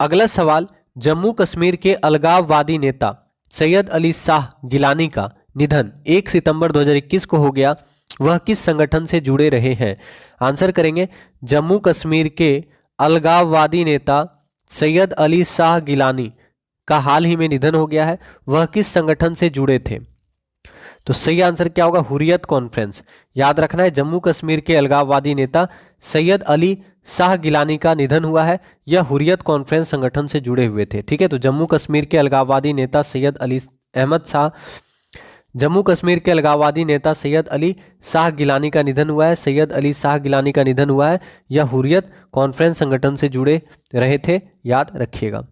A: अगला सवाल, जम्मू कश्मीर के अलगाववादी नेता सैयद अली शाह गिलानी का निधन 1 सितंबर 2021 को हो गया, वह किस संगठन से जुड़े रहे हैं? आंसर करेंगे जम्मू कश्मीर के अलगाववादी नेता सैयद अली शाह गिलानी का हाल ही में निधन हो गया है, वह किस संगठन से जुड़े थे? तो सही आंसर क्या होगा? हुर्रियत कॉन्फ्रेंस। याद रखना है जम्मू कश्मीर के अलगाववादी नेता सैयद अली शाह गिलानी का निधन हुआ है, यह हुर्रियत कॉन्फ्रेंस संगठन से जुड़े हुए थे। ठीक है, तो जम्मू कश्मीर के अलगाववादी नेता सैयद अली अहमद शाह, जम्मू कश्मीर के अलगाववादी नेता सैयद अली शाह गिलानी का निधन हुआ है। सैयद अली शाह गिलानी का निधन हुआ है, यह हुर्रियत कॉन्फ्रेंस संगठन से जुड़े रहे थे, याद रखिएगा।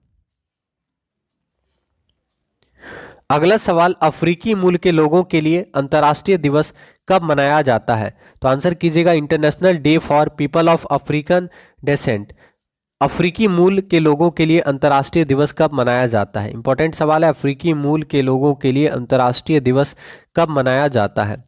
A: अगला सवाल, अफ्रीकी मूल के लोगों के लिए अंतर्राष्ट्रीय दिवस कब मनाया जाता है? तो आंसर कीजिएगा international day for people of African descent. अफ्रीकी मूल के लोगों के लिए अंतर्राष्ट्रीय दिवस कब मनाया जाता है? इंपॉर्टेंट सवाल है, अफ्रीकी मूल के लोगों के लिए अंतर्राष्ट्रीय दिवस कब मनाया जाता है?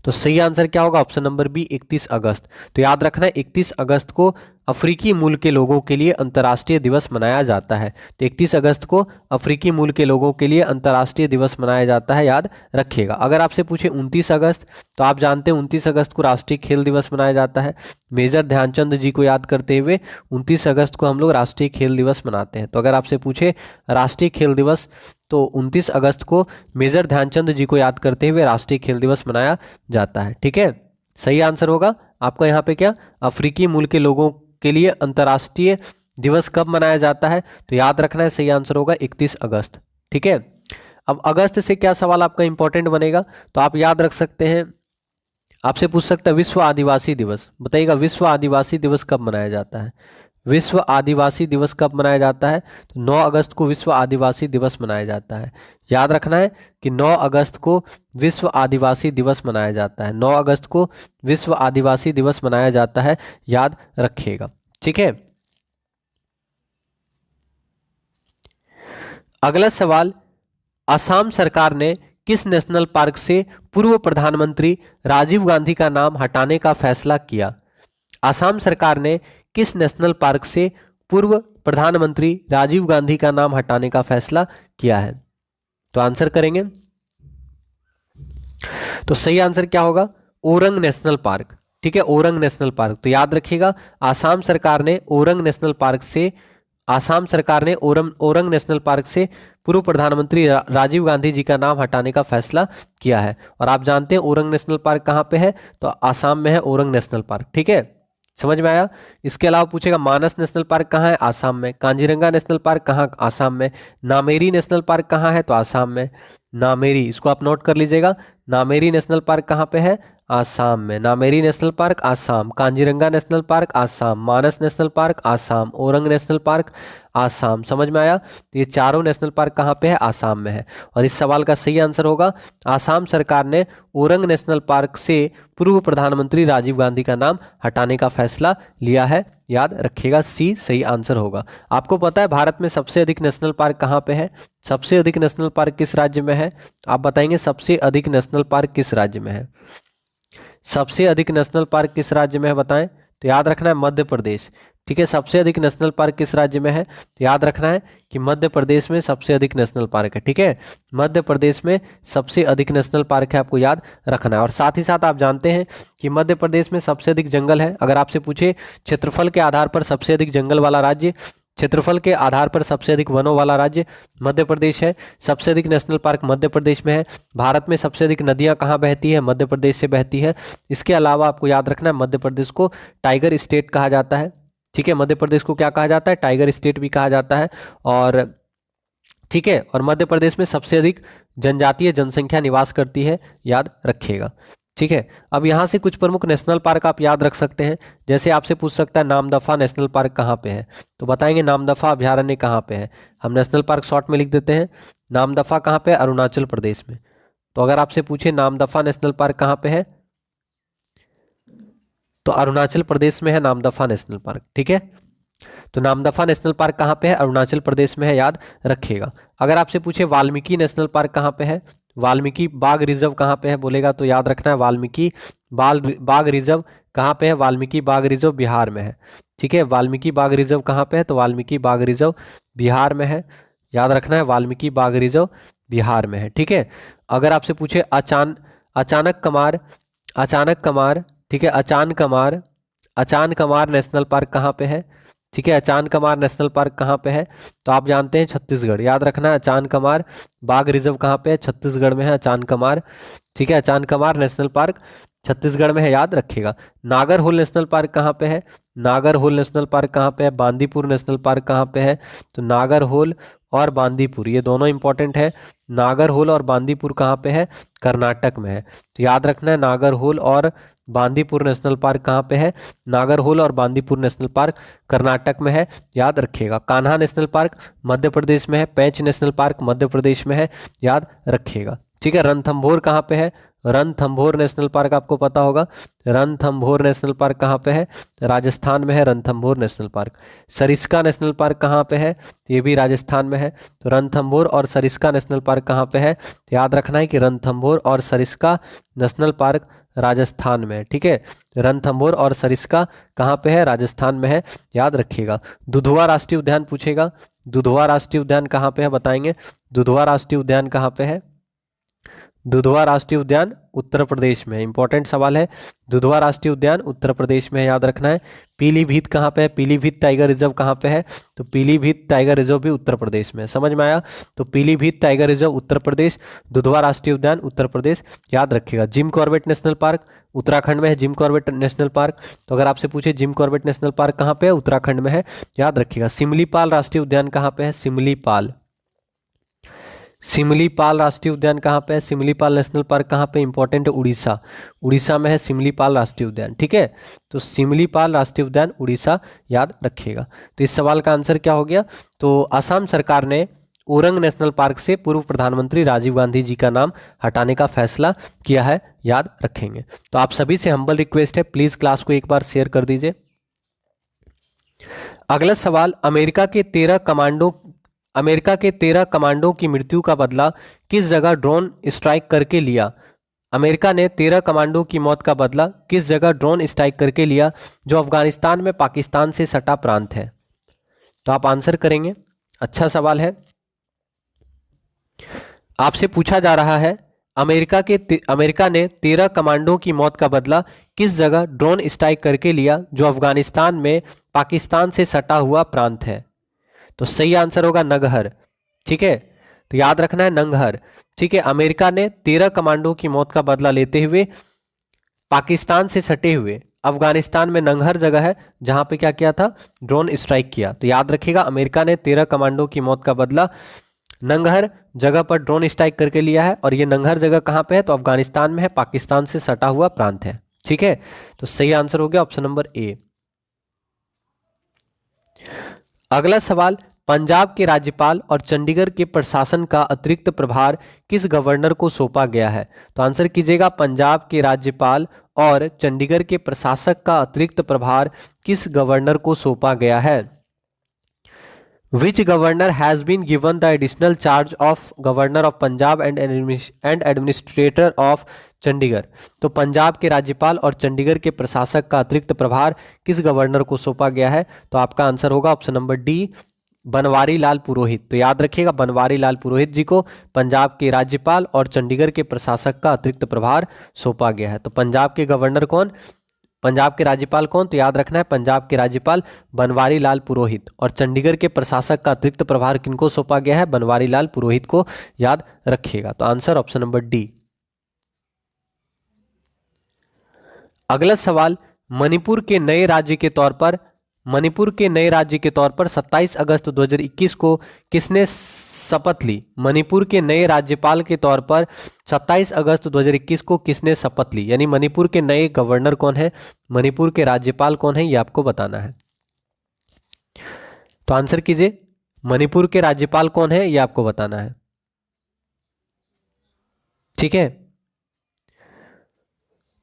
A: तो सही आंसर क्या होगा? ऑप्शन नंबर बी 31 अगस्त। तो याद रखना है 31 अगस्त को अफ्रीकी मूल के लोगों के लिए अंतर्राष्ट्रीय दिवस मनाया जाता है? तो 31 अगस्त को अफ्रीकी मूल के लोगों के लिए अंतर्राष्ट्रीय दिवस मनाया जाता है, याद रखिएगा। अगर आपसे पूछे 29 अगस्त, तो आप जानते हैं 29 अगस्त को राष्ट्रीय खेल दिवस मनाया जाता है। मेजर ध्यानचंद जी को याद करते हुए 29 अगस्त को हम लोग राष्ट्रीय खेल दिवस मनाते हैं। तो अगर आपसे पूछे राष्ट्रीय खेल दिवस, तो 29 अगस्त को मेजर ध्यानचंद जी को याद करते हुए राष्ट्रीय खेल दिवस मनाया जाता है। ठीक है, सही आंसर होगा आपका यहाँ पे क्या, अफ्रीकी मूल के लोगों के लिए अंतर्राष्ट्रीय दिवस कब मनाया जाता है? तो याद रखना है, सही आंसर होगा 31 अगस्त। ठीक है, अब अगस्त से क्या सवाल आपका इंपॉर्टेंट बनेगा, तो आप याद रख सकते हैं, आपसे पूछ सकता है विश्व आदिवासी दिवस, बताइएगा विश्व आदिवासी दिवस कब मनाया जाता है? विश्व आदिवासी दिवस कब मनाया जाता है? तो 9 अगस्त को विश्व आदिवासी दिवस मनाया जाता है। याद रखना है कि 9 अगस्त को विश्व आदिवासी दिवस मनाया जाता है। 9 अगस्त को विश्व आदिवासी दिवस मनाया जाता है, याद रखिएगा। ठीक है, अगला सवाल, असम सरकार ने किस नेशनल पार्क से पूर्व प्रधानमंत्री राजीव गांधी का नाम हटाने का फैसला किया? असम सरकार ने किस नेशनल पार्क से पूर्व प्रधानमंत्री राजीव गांधी का नाम हटाने का फैसला किया है? तो आंसर करेंगे, तो सही आंसर क्या होगा, ओरंग नेशनल पार्क। ठीक है, ओरंग नेशनल पार्क। तो याद रखिएगा, आसाम सरकार ने ओरंग नेशनल पार्क से, आसाम सरकार ने ओरंग नेशनल पार्क से पूर्व प्रधानमंत्री राजीव गांधी जी का नाम हटाने का फैसला किया है। और आप जानते हैं ओरंग नेशनल पार्क कहाँ पे है? तो आसाम में है ओरंग नेशनल पार्क। ठीक है, समझ में आया। इसके अलावा पूछेगा मानस नेशनल पार्क कहाँ है? आसाम में। कांजीरंगा नेशनल पार्क कहाँ? आसाम में। नामेरी नेशनल पार्क कहाँ है? तो आसाम में। नामेरी, इसको आप नोट कर लीजिएगा, नामेरी नेशनल पार्क कहाँ पे है? आसाम में। Nameri national park Assam, Kaziranga national park Assam, Manas national park Assam, Orang national park Assam. समझ में आया। तो ये चारों नेशनल पार्क कहाँ पे है? आसाम में है। और इस सवाल का सही आंसर होगा, आसाम सरकार ने ओरंग नेशनल पार्क से पूर्व प्रधानमंत्री राजीव गांधी का नाम हटाने का फैसला लिया है, याद रखिएगा, सी सही आंसर होगा। आपको पता है भारत में सबसे अधिक नेशनल पार्क कहाँ पे है? सबसे अधिक नेशनल पार्क किस राज्य में है? आप बताएंगे सबसे अधिक नेशनल पार्क किस राज्य में है? सबसे अधिक नेशनल पार्क किस राज्य में है बताएं? तो याद रखना है मध्य प्रदेश। ठीक है, सबसे अधिक नेशनल पार्क किस राज्य में है? तो याद रखना है कि मध्य प्रदेश में सबसे अधिक नेशनल पार्क है। ठीक है, मध्य प्रदेश में सबसे अधिक नेशनल पार्क है, आपको याद रखना है। और साथ ही साथ आप जानते हैं कि मध्य प्रदेश में सबसे अधिक जंगल है। अगर आपसे पूछे क्षेत्रफल के आधार पर सबसे अधिक जंगल वाला राज्य, क्षेत्रफल के आधार पर सबसे अधिक वनों वाला राज्य मध्य प्रदेश है। सबसे अधिक नेशनल पार्क मध्य प्रदेश में है। भारत में सबसे अधिक नदियां कहाँ बहती है? मध्य प्रदेश से बहती है। इसके अलावा आपको याद रखना है मध्य प्रदेश को टाइगर स्टेट कहा जाता है। ठीक है, मध्य प्रदेश को क्या कहा जाता है? टाइगर स्टेट भी कहा जाता है। और ठीक है, और मध्य प्रदेश में सबसे अधिक जनजातीय जनसंख्या निवास करती है, याद रखिएगा। ठीक है, अब यहाँ से कुछ प्रमुख नेशनल पार्क आप याद रख सकते हैं। जैसे आपसे पूछ सकता है नामदफा नेशनल पार्क कहाँ पे है? तो बताएंगे नामदफा अभ्यारण्य कहाँ पे है। हम नेशनल पार्क शॉर्ट में लिख देते हैं। नामदफा कहाँ पे? अरुणाचल प्रदेश में। तो अगर आपसे पूछे नामदफा नेशनल पार्क कहाँ पे है, तो अरुणाचल प्रदेश में है नामदफा नेशनल पार्क। ठीक है, तो नामदफा नेशनल पार्क कहाँ पे है? अरुणाचल प्रदेश में है, याद रखिएगा। अगर आपसे पूछे वाल्मीकि नेशनल पार्क कहाँ पे है, वाल्मीकि बाग रिजर्व कहाँ पे है बोलेगा, तो याद रखना है वाल्मीकि बाग रिजर्व कहाँ पे है? वाल्मीकि बाग रिजर्व बिहार में है। ठीक है, वाल्मीकि बाग रिजर्व कहाँ पे है? तो वाल्मीकि बाग रिजर्व बिहार में है, याद रखना है वाल्मीकि बाग रिजर्व बिहार में है। ठीक है, अगर आपसे पूछे अचानक कमार, ठीक है, अचान कमार नेशनल पार्क कहाँ पे है? ठीक है, अचान कमार नेशनल पार्क कहाँ पे है? तो आप जानते हैं छत्तीसगढ़। याद रखना है अचान कमार बाग रिजर्व कहाँ पे है? छत्तीसगढ़ में है अचान कमार। ठीक है, अचान कमार नेशनल पार्क छत्तीसगढ़ में है, याद रखिएगा। नागरहोल नेशनल पार्क कहाँ पे है? नागरहोल नेशनल पार्क कहाँ पे है? बांदीपुर नेशनल पार्क कहाँ पे है? तो नागरहोल और बांदीपुर ये दोनों इंपॉर्टेंट है। नागरहोल और बांदीपुर कहाँ पे है? कर्नाटक में है। तो याद रखना है नागरहोल और बांदीपुर नेशनल पार्क कहाँ पे है? नागरहोल और बांदीपुर नेशनल पार्क कर्नाटक में है, याद रखिएगा। कान्हा नेशनल पार्क मध्य प्रदेश में है। पेंच नेशनल पार्क मध्य प्रदेश में है, याद रखिएगा। ठीक है, रणथंभौर कहाँ पे है? रणथंभौर नेशनल पार्क आपको पता होगा। रणथंभौर नेशनल पार्क कहाँ पे है? राजस्थान में है Ranthambore national park. Sariska national park कहाँ पे है? ये भी राजस्थान में है। तो रणथंभौर और सरिस्का नेशनल पार्क कहाँ पे है? याद रखना है कि रणथंभौर और सरिस्का नेशनल पार्क राजस्थान में, ठीक है। रणथंभौर और सरिस्का कहाँ पे है? राजस्थान में है, याद रखिएगा। दुधवा राष्ट्रीय उद्यान पूछेगा, दुधवा राष्ट्रीय उद्यान कहाँ पे है बताएंगे। दुधवा राष्ट्रीय उद्यान कहाँ पे है? दुधवा राष्ट्रीय उद्यान उत्तर प्रदेश में, इंपॉर्टेंट सवाल है। दुधवा राष्ट्रीय उद्यान उत्तर प्रदेश में है, याद रखना है। पीलीभीत कहाँ पे है? पीलीभीत टाइगर रिजर्व कहाँ पे है? तो पीलीभीत टाइगर रिजर्व भी उत्तर प्रदेश में है, समझ में आया। तो पीलीभीत टाइगर रिजर्व उत्तर प्रदेश, दुधवा राष्ट्रीय उद्यान उत्तर प्रदेश, याद रखिएगा। Jim Corbett national park Uttarakhand में है, जिम कॉर्बेट नेशनल पार्क। तो अगर आपसे पूछे जिम कॉर्बेट नेशनल पार्क कहाँ पे है? उत्तराखंड में है, याद रखिएगा। सिमलीपाल राष्ट्रीय उद्यान कहाँ पे है? सिमलीपाल, सिमलीपाल राष्ट्रीय उद्यान कहाँ पे है? सिमलीपाल नेशनल पार्क कहाँ पे? इंपॉर्टेंट है, उड़ीसा, उड़ीसा में है सिमलीपाल राष्ट्रीय उद्यान, ठीक है। तो सिमलीपाल राष्ट्रीय उद्यान उड़ीसा, याद रखिएगा। तो इस सवाल का आंसर क्या हो गया? तो असम सरकार ने ओरंग नेशनल पार्क से पूर्व प्रधानमंत्री राजीव गांधी जी का नाम हटाने का फैसला किया है, याद रखेंगे। तो आप सभी से हम्बल रिक्वेस्ट है, प्लीज क्लास को एक बार शेयर कर दीजिए। अगला सवाल, अमेरिका के 13 कमांडो की मृत्यु का बदला किस जगह ड्रोन स्ट्राइक करके लिया? अमेरिका ने 13 कमांडो की मौत का बदला किस जगह ड्रोन स्ट्राइक करके लिया, जो अफगानिस्तान में पाकिस्तान से सटा प्रांत है? तो आप आंसर करेंगे। अच्छा सवाल है, आपसे पूछा जा रहा है अमेरिका ने 13 कमांडो की मौत का बदला किस जगह ड्रोन स्ट्राइक करके लिया, जो अफगानिस्तान में पाकिस्तान से सटा हुआ प्रांत है? तो सही आंसर होगा नगहर, ठीक है। तो याद रखना है नंगहर, ठीक है। अमेरिका ने 13 कमांडो की मौत का बदला लेते हुए पाकिस्तान से सटे हुए अफगानिस्तान में नंगहर जगह है, जहां पे क्या किया था? ड्रोन स्ट्राइक किया। तो याद रखिएगा, अमेरिका ने 13 कमांडो की मौत का बदला नंगहर जगह पर ड्रोन स्ट्राइक करके लिया है, और ये नंगहर जगह कहां पे है? तो अफगानिस्तान में है, पाकिस्तान से सटा हुआ प्रांत है, ठीक है। तो सही आंसर हो गया ऑप्शन नंबर ए। अगला सवाल, पंजाब के राज्यपाल और चंडीगढ़ के प्रशासन का अतिरिक्त प्रभार किस गवर्नर को सौंपा गया है? तो आंसर कीजिएगा, पंजाब के राज्यपाल और चंडीगढ़ के प्रशासक का अतिरिक्त प्रभार किस गवर्नर को सौंपा गया है? Which governor has been given the additional charge of governor of Punjab and administrator of Chandigarh? तो पंजाब के राज्यपाल और चंडीगढ़ के प्रशासक का अतिरिक्त प्रभार किस गवर्नर को सौंपा गया है? तो आपका आंसर होगा option number D, Banwari Lal पुरोहित। तो याद रखिएगा, बनवारी लाल पुरोहित जी को पंजाब के राज्यपाल और चंडीगढ़ के प्रशासक का अतिरिक्त प्रभार सौंपा गया है। तो पंजाब के गवर्नर कौन, पंजाब के राज्यपाल कौन? तो याद रखना है, पंजाब के राज्यपाल बनवारी लाल पुरोहित, और चंडीगढ़ के प्रशासक का अतिरिक्त प्रभार किनको सौंपा गया है? बनवारी लाल पुरोहित को, याद रखिएगा। तो आंसर ऑप्शन नंबर डी। अगला सवाल, मणिपुर के नए राज्य के तौर पर 27 अगस्त 2021 को किसने शपथ ली? मणिपुर के नए राज्यपाल के तौर पर 27 अगस्त 2021 को किसने शपथ ली? यानी मणिपुर के नए गवर्नर कौन है, मणिपुर के राज्यपाल कौन है, ये आपको बताना है। तो आंसर कीजिए, मणिपुर के राज्यपाल कौन है, ये आपको बताना है, ठीक है।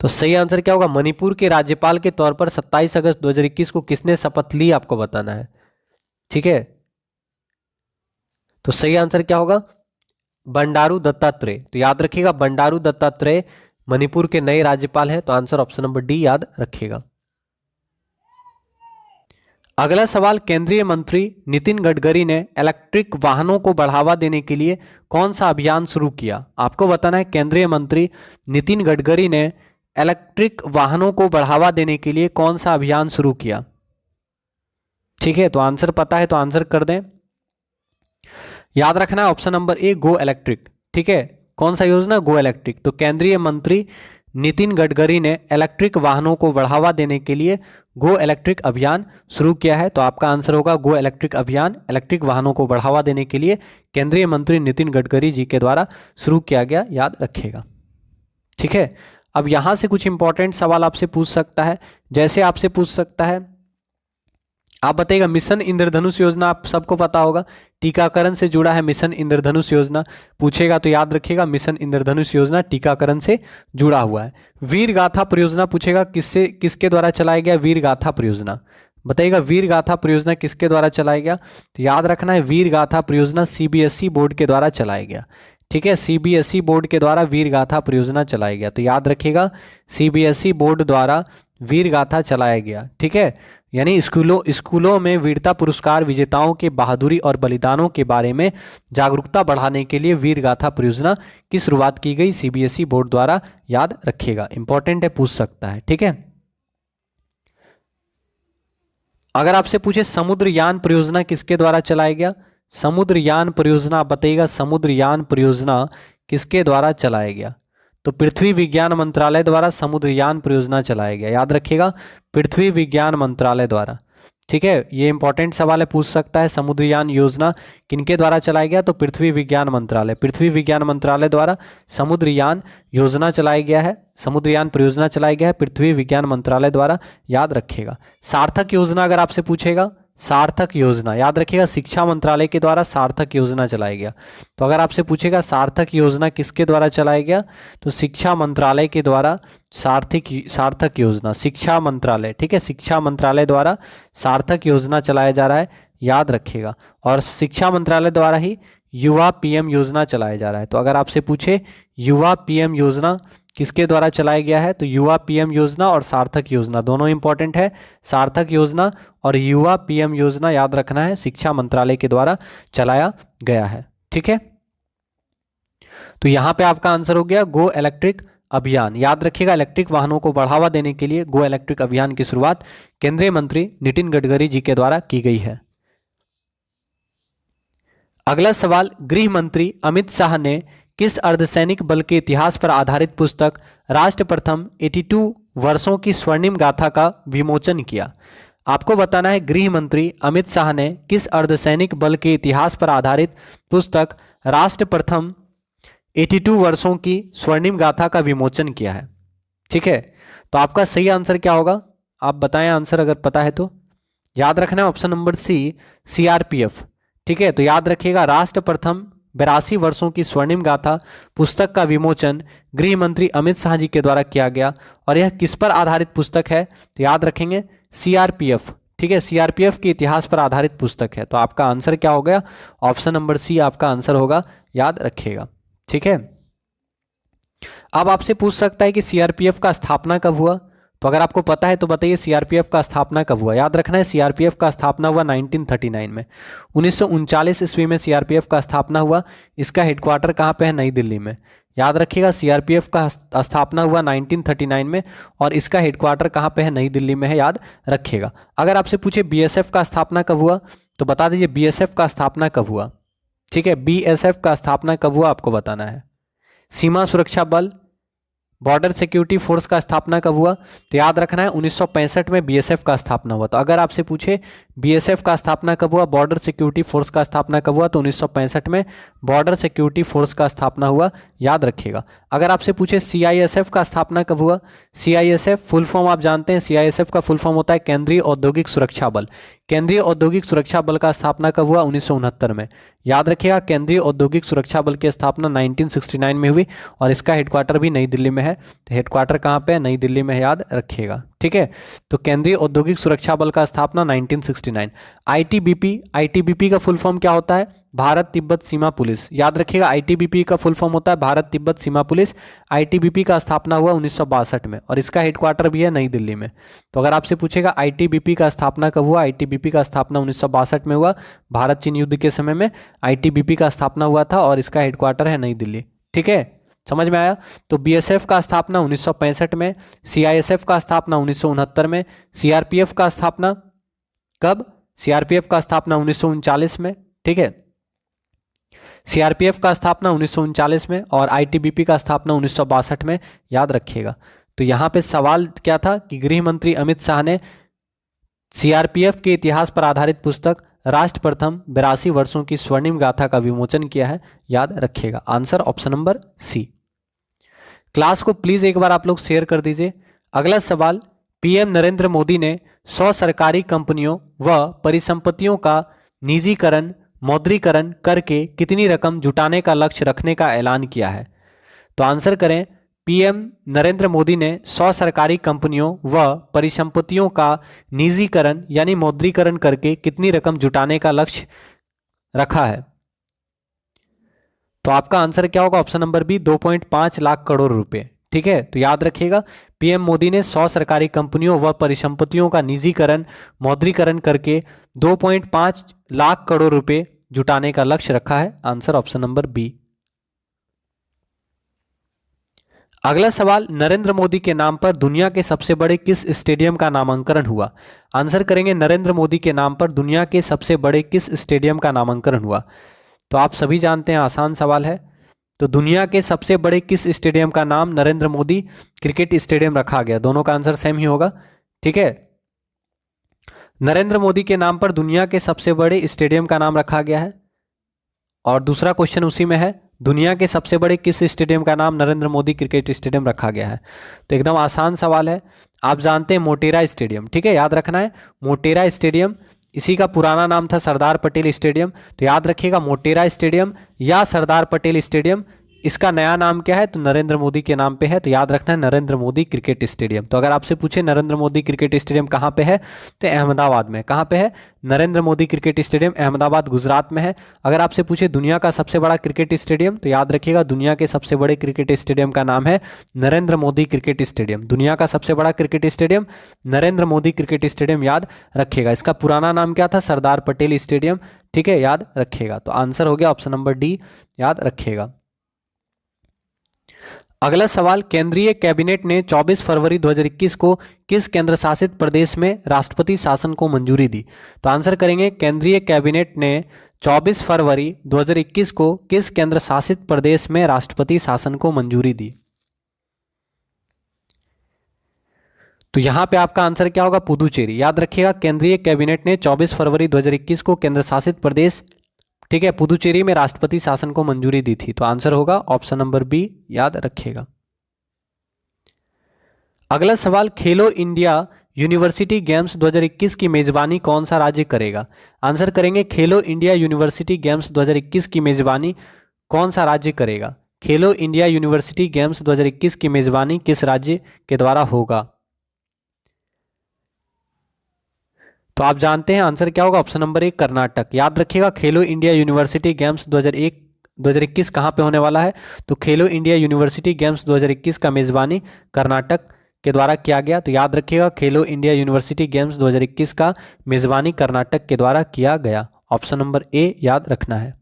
A: तो सही आंसर क्या होगा? मणिपुर के राज्यपाल के तौर पर 27 अगस्त 2021 को किसने शपथ ली, आपको बताना है, ठीक है। तो सही आंसर क्या होगा? बंडारू दत्तात्रेय। तो याद रखिएगा, बंडारू दत्तात्रेय मणिपुर के नए राज्यपाल हैं। तो आंसर ऑप्शन नंबर डी, याद रखिएगा। अगला सवाल, केंद्रीय मंत्री नितिन गडकरी ने इलेक्ट्रिक वाहनों को बढ़ावा देने के लिए कौन सा अभियान शुरू किया? आपको बताना है, केंद्रीय मंत्री नितिन गडकरी ने इलेक्ट्रिक वाहनों को बढ़ावा देने के लिए कौन सा अभियान शुरू किया, ठीक है। तो आंसर पता है तो आंसर कर दें। याद रखना है ऑप्शन नंबर ए, गो इलेक्ट्रिक, ठीक है। कौन सा योजना? Go electric. तो केंद्रीय मंत्री नितिन गडकरी ने इलेक्ट्रिक वाहनों को बढ़ावा देने के लिए गो इलेक्ट्रिक अभियान शुरू किया है। तो आपका आंसर होगा गो इलेक्ट्रिक अभियान, इलेक्ट्रिक वाहनों को बढ़ावा देने के लिए केंद्रीय मंत्री नितिन गडकरी जी के द्वारा शुरू किया गया, याद रखिएगा, ठीक है। अब यहां से कुछ इंपॉर्टेंट सवाल आपसे पूछ सकता है, जैसे आपसे पूछ सकता है, आप बताइएगा मिशन इंद्रधनुष योजना, आप सबको पता होगा, टीकाकरण से जुड़ा है मिशन इंद्रधनुष योजना, पूछेगा तो याद रखिएगा मिशन इंद्रधनुष योजना टीकाकरण से जुड़ा हुआ है। वीर गाथा परियोजना पूछेगा, किसके द्वारा चलाया गया वीर गाथा परियोजना, बताइएगा वीर गाथा परियोजना किसके द्वारा चलाया गया? तो याद रखना है, वीर गाथा परियोजना सीबीएसई बोर्ड के द्वारा चलाया गया, ठीक है, सीबीएसई बोर्ड के द्वारा वीर गाथा परियोजना चलाया गया। तो याद रखिएगा, सीबीएसई बोर्ड द्वारा वीर गाथा चलाया गया। ठीक है, यानी स्कूलों में वीरता पुरस्कार विजेताओं के बहादुरी और बलिदानों के बारे में जागरूकता बढ़ाने के लिए वीर गाथा परियोजना की शुरुआत की गई सीबीएसई बोर्ड द्वारा। याद रखिएगा, इंपॉर्टेंट है, पूछ सकता है। ठीक है, अगर आपसे पूछे समुद्रयान परियोजना किसके द्वारा चलाया गया, समुद्रयान परियोजना बताइएगा, समुद्रयान परियोजना किसके द्वारा चलाया गया। तो पृथ्वी विज्ञान मंत्रालय द्वारा समुद्रयान परियोजना चलाया गया। याद रखिएगा, पृथ्वी विज्ञान मंत्रालय द्वारा। ठीक है, ये इंपॉर्टेंट सवाल है, पूछ सकता है, समुद्रयान योजना किनके द्वारा चलाया गया, तो पृथ्वी विज्ञान मंत्रालय, पृथ्वी विज्ञान मंत्रालय द्वारा समुद्रयान योजना चलाया गया है, समुद्रयान परियोजना चलाया गया है पृथ्वी विज्ञान मंत्रालय द्वारा। याद रखिएगा, सार्थक योजना अगर आपसे पूछेगा, सार्थक योजना याद रखिएगा, शिक्षा मंत्रालय के द्वारा सार्थक योजना चलाया गया। तो अगर आपसे पूछेगा सार्थक योजना किसके द्वारा चलाया गया, तो शिक्षा मंत्रालय के द्वारा सार्थक योजना, शिक्षा मंत्रालय। ठीक है, शिक्षा मंत्रालय द्वारा सार्थक योजना चलाया जा रहा है। याद रखिएगा, और शिक्षा मंत्रालय द्वारा ही युवा पीएम योजना चलाया जा रहा है। तो अगर आपसे पूछे युवा पीएम योजना किसके द्वारा चलाया गया है, तो युवा पीएम योजना और सार्थक योजना दोनों इंपॉर्टेंट है। सार्थक योजना और युवा पीएम योजना याद रखना है, शिक्षा मंत्रालय के द्वारा चलाया गया है। ठीक है, तो यहां पे आपका आंसर हो गया गो इलेक्ट्रिक अभियान। याद रखिएगा, इलेक्ट्रिक वाहनों को बढ़ावा देने के लिए गो इलेक्ट्रिक अभियान की शुरुआत केंद्रीय मंत्री नितिन गडकरी जी के द्वारा की गई है। अगला सवाल, गृह मंत्री अमित शाह ने किस अर्धसैनिक बल के इतिहास पर आधारित पुस्तक राष्ट्र प्रथम 82 वर्षों की स्वर्णिम गाथा का विमोचन किया। आपको बताना है, गृह मंत्री अमित शाह ने किस अर्धसैनिक बल के इतिहास पर आधारित पुस्तक राष्ट्र प्रथम 82 वर्षों की स्वर्णिम गाथा का विमोचन किया है। ठीक है, तो आपका सही आंसर क्या होगा, आप बताएं आंसर अगर पता है तो। याद रखना है ऑप्शन नंबर सी, सीआरपीएफ। ठीक है, तो याद रखिएगा, राष्ट्र प्रथम 82 वर्षों की स्वर्णिम गाथा पुस्तक का विमोचन गृह मंत्री अमित शाह जी के द्वारा किया गया। और यह किस पर आधारित पुस्तक है, तो याद रखेंगे सीआरपीएफ। ठीक है, सीआरपीएफ के इतिहास पर आधारित पुस्तक है। तो आपका आंसर क्या हो गया, ऑप्शन नंबर सी आपका आंसर होगा। याद रखिएगा। ठीक है, अब आपसे पूछ सकता है कि सीआरपीएफ का स्थापना कब हुआ, तो अगर आपको पता है तो बताइए सीआरपीएफ का स्थापना कब हुआ। याद रखना है, सीआरपीएफ का स्थापना हुआ 1939 में, 1939 ईस्वी में सीआरपीएफ का स्थापना हुआ। इसका हेडक्वार्टर कहाँ पे है, नई दिल्ली में। याद रखिएगा, सीआरपीएफ का स्थापना हुआ 1939 में और इसका हेडक्वार्टर कहाँ पे है, नई दिल्ली में है। याद रखिएगा। अगर आपसे पूछे बीएसएफ का स्थापना कब हुआ, तो बता दीजिए बीएसएफ का स्थापना कब हुआ। ठीक है, बीएसएफ का स्थापना कब हुआ आपको बताना है। सीमा सुरक्षा बल, बॉर्डर सिक्योरिटी फोर्स का स्थापना कब हुआ, तो याद रखना है 1965 में बीएसएफ का स्थापना हुआ। तो अगर आपसे पूछे बीएसएफ का स्थापना कब हुआ, बॉर्डर सिक्योरिटी फोर्स का स्थापना कब हुआ, तो 1965 में बॉर्डर सिक्योरिटी फोर्स का स्थापना हुआ। याद रखिएगा। अगर आपसे पूछे सीआईएसएफ का स्थापना कब हुआ, सीआईएसएफ फुल फॉर्म आप जानते हैं, सीआईएसएफ का फुल फॉर्म होता है केंद्रीय औद्योगिक सुरक्षा बल। केंद्रीय औद्योगिक सुरक्षा बल का स्थापना कब हुआ, 1969 में। याद रखिएगा, केंद्रीय औद्योगिक सुरक्षा बल की स्थापना 1969 में हुई और इसका हेडक्वार्टर भी नई दिल्ली में है। तो हेडक्वार्टर कहाँ पे है, नई दिल्ली में है। याद रखिएगा। ठीक है, तो केंद्रीय औद्योगिक सुरक्षा बल का स्थापना 1969। आईटीबीपी, आईटीबीपी का फुल फॉर्म क्या होता है, भारत तिब्बत सीमा पुलिस। याद रखिएगा, आईटीबीपी का फुल फॉर्म होता है भारत तिब्बत सीमा पुलिस। आईटीबीपी का स्थापना हुआ 1962 में और इसका हेडक्वार्टर भी है नई दिल्ली में। तो अगर आपसे पूछेगा आईटीबीपी का स्थापना कब हुआ, आईटीबीपी का स्थापना 1962 में हुआ। भारत चीन युद्ध के समय में आईटीबीपी का स्थापना हुआ था और इसका हेडक्वार्टर है नई दिल्ली। ठीक है, समझ में आया। तो बीएसएफ का स्थापना 1965 में, सीआईएसएफ का स्थापना 1969 में, सीआरपीएफ का स्थापना कब, सीआरपीएफ का स्थापना 1939 में। ठीक है, सीआरपीएफ का स्थापना 1939 में और आईटीबीपी का स्थापना 1962 में। याद रखिएगा। तो यहां पे सवाल क्या था कि गृह मंत्री अमित शाह ने सीआरपीएफ के इतिहास पर आधारित पुस्तक राष्ट्र प्रथम 82 वर्षों की स्वर्णिम गाथा का विमोचन किया है। याद रखिएगा, answer option number C. Class को प्लीज एक बार आप लोग शेयर कर दीजिए। अगला सवाल, पीएम नरेंद्र मोदी ने 100 सरकारी कंपनियों व परिसंपत्तियों का निजीकरण मौद्रीकरण करके कितनी रकम जुटाने का लक्ष्य रखने का ऐलान किया है। तो आंसर करें, पीएम नरेंद्र मोदी ने 100 सरकारी कंपनियों व परिसंपत्तियों का निजीकरण यानी मौद्रीकरण करके कितनी रकम जुटाने का लक्ष्य रखा है। तो आपका आंसर क्या होगा? Option number B, 2.5 lakh crore रुपए। ठीक है, तो याद रखिएगा, पीएम मोदी ने 100 सरकारी कंपनियों व परिसंपत्तियों का निजीकरण, मौद्रीकरण करके 2.5 लाख करोड़ रुपए जुटाने का लक्ष्य रखा है। Answer option number B. अगला सवाल, नरेंद्र मोदी के नाम पर दुनिया के सबसे बड़े किस स्टेडियम का नामांकन हुआ? आंसर करेंगे, नरेंद्र मोदी के नाम पर दुनिया के सबसे बड़े किस स्टेडियम का नामांकन हुआ? तो आप सभी जानते हैं, आसान सवाल है। तो दुनिया के सबसे बड़े किस स्टेडियम का नाम नरेंद्र मोदी क्रिकेट स्टेडियम रखा गया? दोनों का आंसर सेम ही होगा। ठीक है, नरेंद्र मोदी के नाम पर दुनिया के सबसे बड़े स्टेडियम का नाम रखा गया है। और दूसरा क्वेश्चन उसी में है, दुनिया के सबसे बड़े किस स्टेडियम का नाम नरेंद्र मोदी क्रिकेट स्टेडियम रखा गया है? तो एकदम आसान सवाल है, आप जानते हैं मोटेरा स्टेडियम। ठीक है, याद रखना है, मोटेरा स्टेडियम, इसी का पुराना नाम था सरदार पटेल स्टेडियम। तो याद रखिएगा, मोटेरा स्टेडियम या सरदार पटेल स्टेडियम, इसका नया नाम क्या है? तो नरेंद्र मोदी के नाम पे है। तो याद रखना है, नरेंद्र मोदी क्रिकेट स्टेडियम। तो अगर आपसे पूछे नरेंद्र मोदी क्रिकेट स्टेडियम कहाँ पे है, तो अहमदाबाद में। कहाँ पे है? नरेंद्र मोदी क्रिकेट स्टेडियम अहमदाबाद, गुजरात में है। अगर आपसे पूछे दुनिया का सबसे बड़ा क्रिकेट स्टेडियम, तो याद रखिएगा, दुनिया के सबसे बड़े क्रिकेट स्टेडियम का नाम है नरेंद्र मोदी क्रिकेट स्टेडियम। दुनिया का सबसे बड़ा cricket stadium Narendra Modi cricket stadium, याद रखिएगा। इसका पुराना नाम क्या था? सरदार पटेल स्टेडियम। ठीक है, याद रखिएगा। तो आंसर हो गया ऑप्शन नंबर डी, याद रखिएगा। अगला सवाल, केंद्रीय कैबिनेट ने 24 फरवरी 2021 को किस केंद्र शासित प्रदेश में राष्ट्रपति शासन को मंजूरी दी? तो आंसर करेंगे, केंद्रीय कैबिनेट ने 24 फरवरी 2021 को किस केंद्र शासित प्रदेश में राष्ट्रपति शासन को मंजूरी दी? तो यहां पे आपका आंसर क्या होगा? पुदुचेरी। याद रखिएगा, केंद्रीय कैबिनेट ने 24 फरवरी 2021 को केंद्र शासित प्रदेश, ठीक है, पुदुचेरी में राष्ट्रपति शासन को मंजूरी दी थी। तो आंसर होगा ऑप्शन नंबर बी, याद रखिएगा। अगला सवाल, खेलो इंडिया यूनिवर्सिटी गेम्स 2021 की मेजबानी कौन सा राज्य करेगा? आंसर करेंगे, खेलो इंडिया यूनिवर्सिटी गेम्स 2021 की मेजबानी कौन सा राज्य करेगा? खेलो इंडिया यूनिवर्सिटी गेम्स 2021 की मेजबानी किस राज्य के द्वारा होगा? तो आप जानते हैं आंसर क्या होगा? Option number 1, Karnataka. याद रखिएगा, खेलो इंडिया यूनिवर्सिटी गेम्स 2021 कहाँ पे होने वाला है? तो खेलो इंडिया यूनिवर्सिटी गेम्स 2021 का मेजबानी कर्नाटक के द्वारा किया गया। तो याद रखिएगा, खेलो इंडिया यूनिवर्सिटी गेम्स 2021 का मेजबानी कर्नाटक के द्वारा किया गया। ऑप्शन नंबर ए, याद रखना है।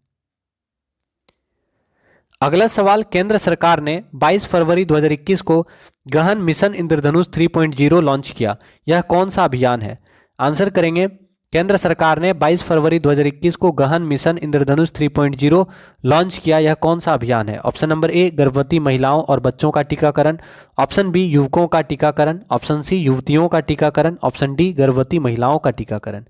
A: अगला सवाल, केंद्र सरकार ने 22 फरवरी 2021 को गहन मिशन इंद्रधनुष 3.0 लॉन्च किया। यह कौन सा अभियान है? आंसर करेंगे, केंद्र सरकार ने 22 फरवरी 2021 को गहन मिशन इंद्रधनुष 3.0 लॉन्च किया। यह कौन सा अभियान है? ऑप्शन नंबर ए, गर्भवती महिलाओं और बच्चों का टीकाकरण। ऑप्शन बी, युवकों का टीकाकरण। ऑप्शन सी, युवतियों का टीकाकरण। ऑप्शन डी, गर्भवती महिलाओं का टीकाकरण।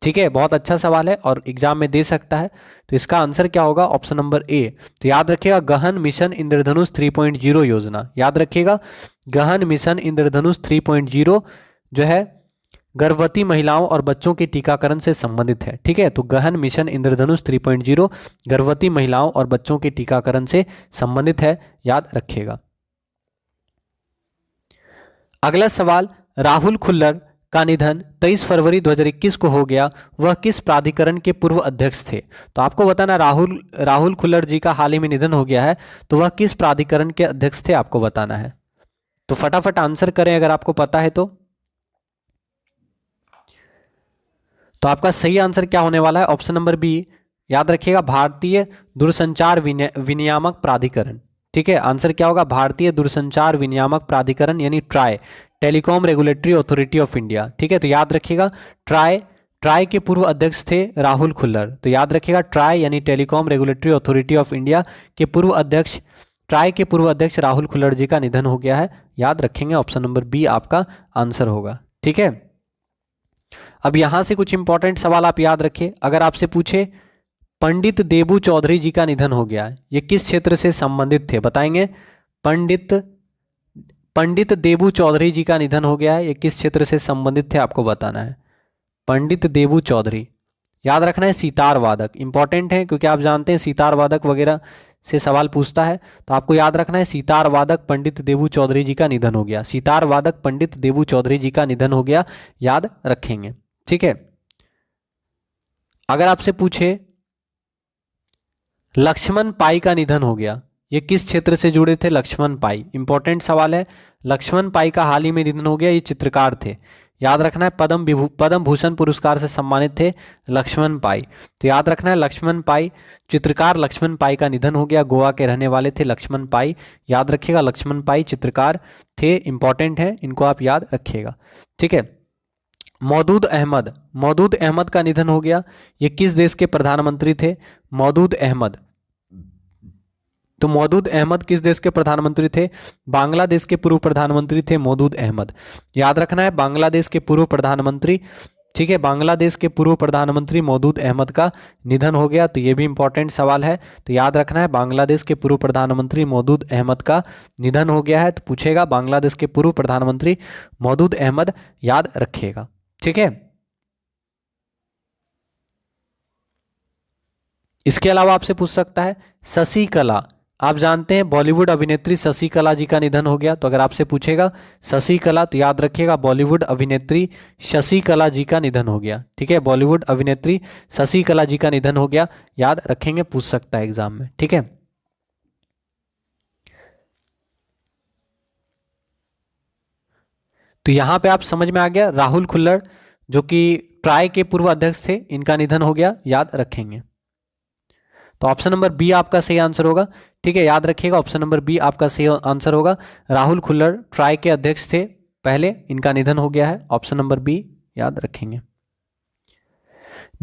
A: ठीक है, बहुत अच्छा सवाल है और एग्जाम में दे सकता है। तो इसका आंसर क्या होगा? ऑप्शन नंबर ए। तो याद रखिएगा, गहन मिशन इंद्रधनुष 3.0 योजना। याद रखिएगा, गहन मिशन इंद्रधनुष 3.0 जो है गर्भवती महिलाओं और बच्चों के टीकाकरण से संबंधित है। ठीक है, तो गहन मिशन इंद्रधनुष 3.0 गर्भवती महिलाओं और बच्चों के टीकाकरण से संबंधित है, याद रखिएगा। अगला सवाल, राहुल खुल्लर का निधन 23 फरवरी 2021 को हो गया, वह किस प्राधिकरण के पूर्व अध्यक्ष थे? तो आपको बताना, राहुल खुल्लर जी का हाल ही में निधन हो गया है, तो वह किस प्राधिकरण के अध्यक्ष थे, आपको बताना है। तो फटाफट आंसर करें अगर आपको पता है तो। आपका सही आंसर क्या होने वाला है? ऑप्शन नंबर बी, याद रखिएगा, भारतीय दूरसंचार विनियामक प्राधिकरण। ठीक है, आंसर क्या होगा? भारतीय दूरसंचार विनियामक प्राधिकरण यानी try, telecom regulatory authority of India. ठीक है, तो याद रखिएगा, ट्राई के पूर्व अध्यक्ष थे राहुल खुल्लर। तो याद रखिएगा, ट्राई यानी telecom regulatory authority of India के पूर्व अध्यक्ष, ट्राई के पूर्व अध्यक्ष राहुल खुल्लर जी का निधन हो गया है। याद रखेंगे, ऑप्शन नंबर बी आपका आंसर होगा। ठीक है, अब यहां से कुछ इंपॉर्टेंट सवाल आप याद रखिए। अगर आपसे पूछे पंडित देबू चौधरी जी का निधन हो गया, ये किस क्षेत्र से संबंधित थे? बताएंगे, पंडित देबू चौधरी जी का निधन हो गया है, ये किस क्षेत्र से संबंधित थे, आपको बताना है। पंडित देबू चौधरी, याद रखना है, सितार वादक। इंपॉर्टेंट है क्योंकि आप जानते हैं सितार वादक वगैरह से सवाल पूछता है, तो आपको याद रखना है, सितार वादक पंडित देबू चौधरी जी का निधन हो गया। सितार वादक पंडित देबू चौधरी जी का निधन हो गया, याद रखेंगे। ठीक है, अगर आपसे पूछे लक्ष्मण पाई का निधन हो गया। ये किस क्षेत्र से जुड़े थे? लक्ष्मण पाई। इंपॉर्टेंट सवाल है। लक्ष्मण पाई का हाल ही में निधन हो गया। ये चित्रकार थे। याद रखना है, पद्म भूषण पुरस्कार से सम्मानित थे लक्ष्मण पाई। तो याद रखना है, लक्ष्मण पाई, चित्रकार लक्ष्मण पाई का निधन हो गया। गोवा के रहने वाले थे लक्ष्मण पाई। याद रखिएगा, लक्ष्मण पाई चित्रकार थे। इंपॉर्टेंट है, इनको आप याद रखिएगा। ठीक है। मौदूद अहमद का निधन हो गया। ये किस देश के प्रधानमंत्री थे? मौदूद अहमद। तो मौदूद अहमद किस देश के प्रधानमंत्री थे? बांग्लादेश के पूर्व प्रधानमंत्री थे मौदूद अहमद। याद रखना है, बांग्लादेश के पूर्व प्रधानमंत्री। ठीक है, बांग्लादेश के पूर्व प्रधानमंत्री मौदूद अहमद का निधन हो गया। तो ये भी इंपॉर्टेंट सवाल है। तो याद रखना है, बांग्लादेश के पूर्व प्रधानमंत्री मौदूद अहमद का निधन हो गया है। तो पूछेगा बांग्लादेश के पूर्व प्रधानमंत्री मौदूद अहमद, याद रखिएगा। ठीक है। इसके अलावा आपसे पूछ सकता है शशि कला। आप जानते हैं बॉलीवुड अभिनेत्री शशि कला जी का निधन हो गया। तो अगर आपसे पूछेगा शशि कला, तो याद रखिएगा बॉलीवुड अभिनेत्री शशि कला जी का निधन हो गया। ठीक है, बॉलीवुड अभिनेत्री शशि कला जी का निधन हो गया। याद रखेंगे, पूछ सकता है एग्जाम में। ठीक है। तो यहां पे आप समझ में आ गया, राहुल खुल्लर जो कि ट्राई के पूर्व अध्यक्ष थे, इनका निधन हो गया। याद रखेंगे। तो ऑप्शन नंबर बी आपका सही आंसर होगा। ठीक है, याद रखिएगा, ऑप्शन नंबर बी आपका सही आंसर होगा। राहुल खुल्लर ट्राई के अध्यक्ष थे पहले, इनका निधन हो गया है। ऑप्शन नंबर बी याद रखेंगे।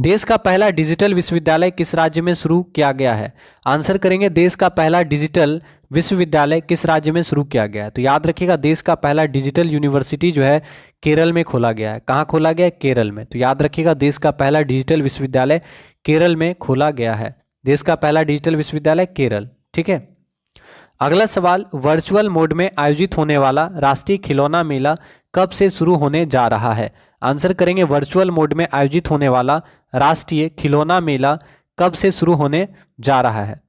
A: देश का पहला डिजिटल विश्वविद्यालय किस राज्य में शुरू किया गया है? आंसर करेंगे, देश का पहला डिजिटल विश्वविद्यालय किस राज्य में शुरू किया गया है? तो याद रखिएगा, देश का पहला डिजिटल यूनिवर्सिटी जो है केरल में खोला गया है। कहाँ खोला गया है? केरल में। तो याद रखिएगा, देश का पहला डिजिटल विश्वविद्यालय केरल में खोला गया है। देश का पहला डिजिटल विश्वविद्यालय केरल। ठीक है। अगला सवाल, वर्चुअल मोड में आयोजित होने वाला राष्ट्रीय खिलौना मेला कब से शुरू होने जा रहा है? आंसर करेंगे, वर्चुअल मोड में आयोजित होने वाला राष्ट्रीय खिलौना मेला कब से शुरू होने जा रहा है?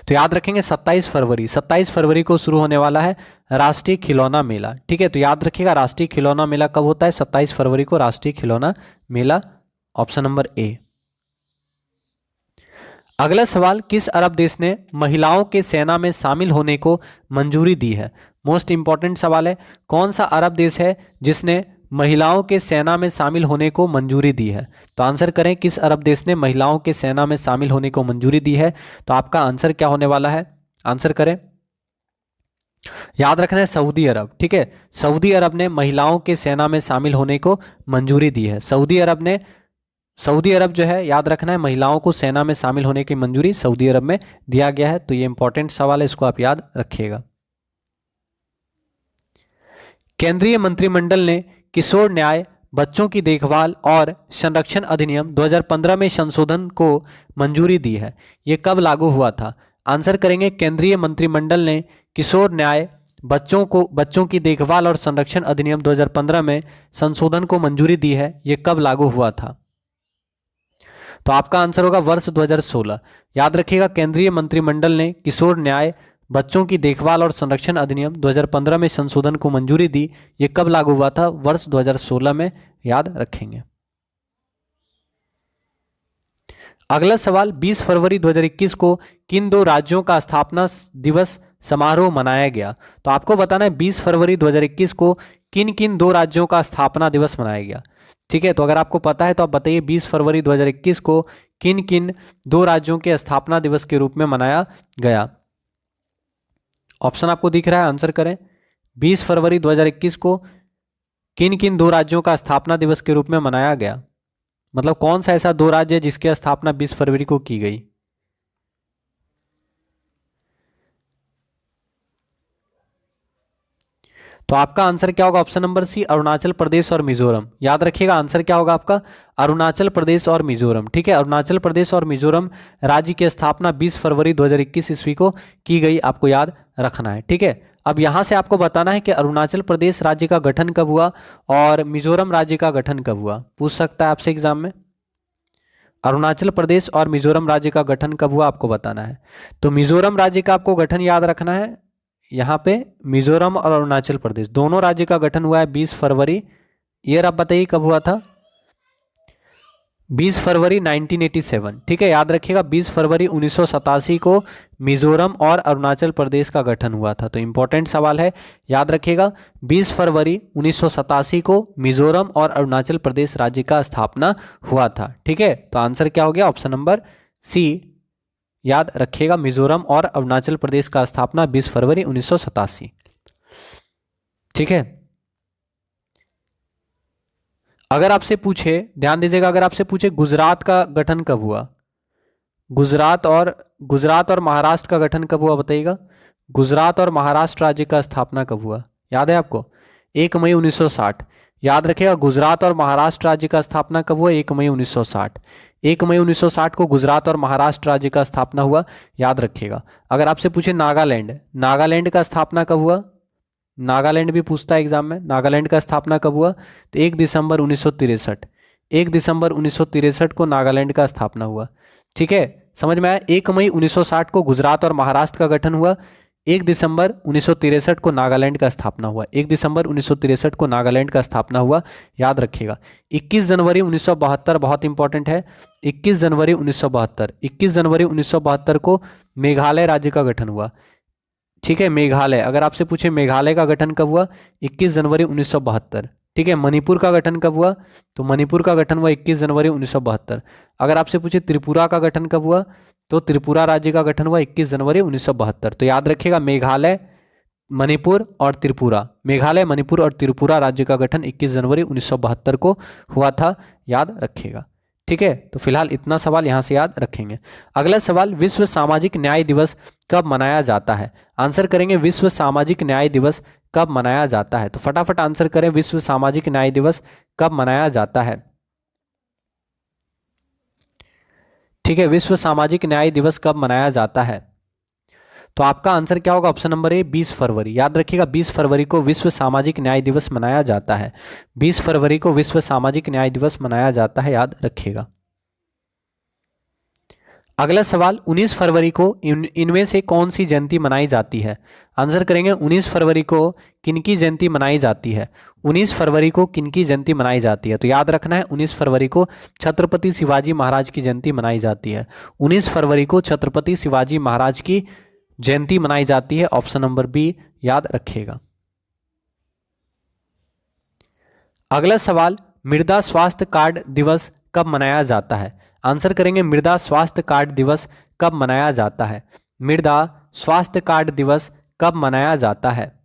A: तो याद रखेंगे 27 फरवरी को शुरू होने वाला है राष्ट्रीय खिलौना मेला। ठीक है, तो याद रखिएगा, राष्ट्रीय खिलौना मेला कब होता है? 27 फरवरी को राष्ट्रीय खिलौना मेला। ऑप्शन नंबर ए। अगला सवाल, किस अरब देश ने महिलाओं के सेना में शामिल होने को मंजूरी दी है? मोस्ट इंपॉर्टेंट सवाल है। कौन सा अरब देश है जिसने महिलाओं के सेना में शामिल होने को मंजूरी दी है? तो आंसर करें, किस अरब देश ने महिलाओं के सेना में शामिल होने को मंजूरी दी है? तो आपका आंसर क्या होने वाला है? आंसर करें, याद रखना है सऊदी अरब। ठीक है, सऊदी अरब ने महिलाओं के सेना में शामिल होने को मंजूरी दी है। सऊदी अरब जो है, याद रखना है, महिलाओं को सेना में शामिल होने की मंजूरी सऊदी अरब में दिया गया है। तो ये इंपॉर्टेंट सवाल है, इसको आप याद रखिएगा। केंद्रीय मंत्रिमंडल ने किशोर न्याय, बच्चों की देखभाल और संरक्षण अधिनियम 2015 में संशोधन को मंजूरी दी है। ये कब लागू हुआ था? आंसर करेंगे, केंद्रीय मंत्रिमंडल ने किशोर न्याय, बच्चों की देखभाल और संरक्षण अधिनियम 2015 में संशोधन को मंजूरी दी है। ये कब लागू हुआ था? तो आपका आंसर होगा वर्ष 2016। याद रखिएगा, केंद्रीय मंत्रिमंडल ने किशोर न्याय, बच्चों की देखभाल और संरक्षण अधिनियम 2015 में संशोधन को मंजूरी दी। ये कब लागू हुआ था? वर्ष 2016 में। याद रखेंगे। अगला सवाल, 20 फरवरी 2021 को किन दो राज्यों का स्थापना दिवस समारोह मनाया गया? तो आपको बताना है 20 फरवरी 2021 को किन किन दो राज्यों का स्थापना दिवस मनाया गया। ठीक है, तो अगर आपको पता है तो आप बताइए 20 फरवरी 2021 को किन किन दो राज्यों के स्थापना दिवस के रूप में मनाया गया? ऑप्शन आपको दिख रहा है, आंसर करें। 20 फरवरी 2021 को किन किन दो राज्यों का स्थापना दिवस के रूप में मनाया गया? मतलब कौन सा ऐसा दो राज्य है जिसकी स्थापना 20 फरवरी को की गई? तो आपका आंसर क्या होगा? ऑप्शन नंबर सी, अरुणाचल प्रदेश और मिजोरम। याद रखिएगा, आंसर क्या होगा आपका? अरुणाचल प्रदेश और मिजोरम। ठीक है, अरुणाचल प्रदेश और मिजोरम राज्य की स्थापना 20 फरवरी 2021 ईस्वी को की गई, आपको याद रखना है। ठीक है, अब यहां से आपको बताना है कि अरुणाचल प्रदेश राज्य का गठन कब हुआ और मिजोरम राज्य का गठन कब हुआ। पूछ सकता है आपसे एग्जाम में, अरुणाचल प्रदेश और मिजोरम राज्य का गठन कब हुआ, आपको बताना है। तो मिजोरम राज्य का आपको गठन याद रखना है। यहाँ पे मिजोरम और अरुणाचल प्रदेश दोनों राज्य का गठन हुआ है 20 फरवरी। ये आप बताइए कब हुआ था? 20 फरवरी 1987, ठीक है, याद रखिएगा 20 फरवरी 1987 को मिजोरम और अरुणाचल प्रदेश का गठन हुआ था। तो इंपॉर्टेंट सवाल है, याद रखिएगा 20 फरवरी 1987 को मिजोरम और अरुणाचल प्रदेश राज्य का स्थापना हुआ था। ठीक है, तो आंसर क्या हो गया, ऑप्शन नंबर सी, याद रखिएगा मिजोरम और अरुणाचल प्रदेश का स्थापना 20 फरवरी 1987। ठीक है, अगर आपसे पूछे, ध्यान दीजिएगा, अगर आपसे पूछे गुजरात का गठन कब हुआ, गुजरात और महाराष्ट्र का गठन कब हुआ, बताइएगा। गुजरात और महाराष्ट्र राज्य का स्थापना कब हुआ, याद है आपको, 1 मई 1960। याद रखिएगा गुजरात और महाराष्ट्र राज्य का स्थापना कब हुआ, 1 मई 1960। 1 मई 1960 को गुजरात और महाराष्ट्र राज्य का स्थापना हुआ, याद रखिएगा। अगर आपसे पूछे नागालैंड का स्थापना कब हुआ, नागालैंड भी पूछता है एग्जाम में, नागालैंड का स्थापना कब हुआ, तो 1 दिसंबर 1963। 1 दिसंबर 1963 को नागालैंड का स्थापना हुआ। ठीक है, समझ में आया। 1 मई 1960 को गुजरात और महाराष्ट्र का गठन हुआ, 1 दिसंबर 1963 को नागालैंड का स्थापना हुआ। 1 दिसंबर 1963 को नागालैंड का स्थापना हुआ, याद रखिएगा। 21 जनवरी 1972 बहुत इंपॉर्टेंट है, 21 जनवरी 1972, 21 जनवरी 1972 को मेघालय राज्य का गठन हुआ। ठीक है, मेघालय, अगर आपसे पूछे मेघालय का गठन कब हुआ, 21 जनवरी 1972। ठीक है, मणिपुर का गठन कब हुआ, तो मणिपुर का गठन हुआ 21 जनवरी 1972। अगर आपसे पूछे त्रिपुरा का गठन कब हुआ, तो त्रिपुरा राज्य का गठन हुआ 21 जनवरी 1972। तो याद रखिएगा मेघालय, मणिपुर और त्रिपुरा, मेघालय, मणिपुर और त्रिपुरा राज्य का गठन 21 जनवरी 1972 को हुआ था, याद रखिएगा। ठीक है, तो फिलहाल इतना सवाल यहां से याद रखेंगे। अगला सवाल, विश्व सामाजिक न्याय दिवस कब मनाया जाता है। आंसर करेंगे विश्व सामाजिक न्याय दिवस कब मनाया जाता है। तो फटाफट आंसर करें, विश्व सामाजिक न्याय दिवस कब मनाया जाता है। ठीक है, विश्व सामाजिक न्याय दिवस कब मनाया जाता है, तो आपका आंसर क्या होगा, ऑप्शन नंबर ए 20 फरवरी। याद रखिएगा 20 फरवरी को विश्व सामाजिक न्याय दिवस मनाया जाता है। 20 फरवरी को विश्व सामाजिक न्याय दिवस मनाया जाता है, याद रखिएगा। अगला सवाल, 19 फरवरी को इनमें से कौन सी जयंती मनाई जाती है। आंसर करेंगे 19 फरवरी को किनकी जयंती मनाई जाती है। 19 फरवरी को किनकी जयंती मनाई जाती है, तो याद रखना है 19 फरवरी को छत्रपति शिवाजी महाराज की जयंती मनाई जाती है। 19 फरवरी को छत्रपति शिवाजी महाराज की जयंती मनाई जाती है, ऑप्शन नंबर बी, याद रखिएगा। अगला सवाल, मृदा स्वास्थ्य कार्ड दिवस कब मनाया जाता है। आंसर करेंगे मृदा स्वास्थ्य कार्ड दिवस कब मनाया जाता है। मृदा स्वास्थ्य कार्ड दिवस कब मनाया जाता है,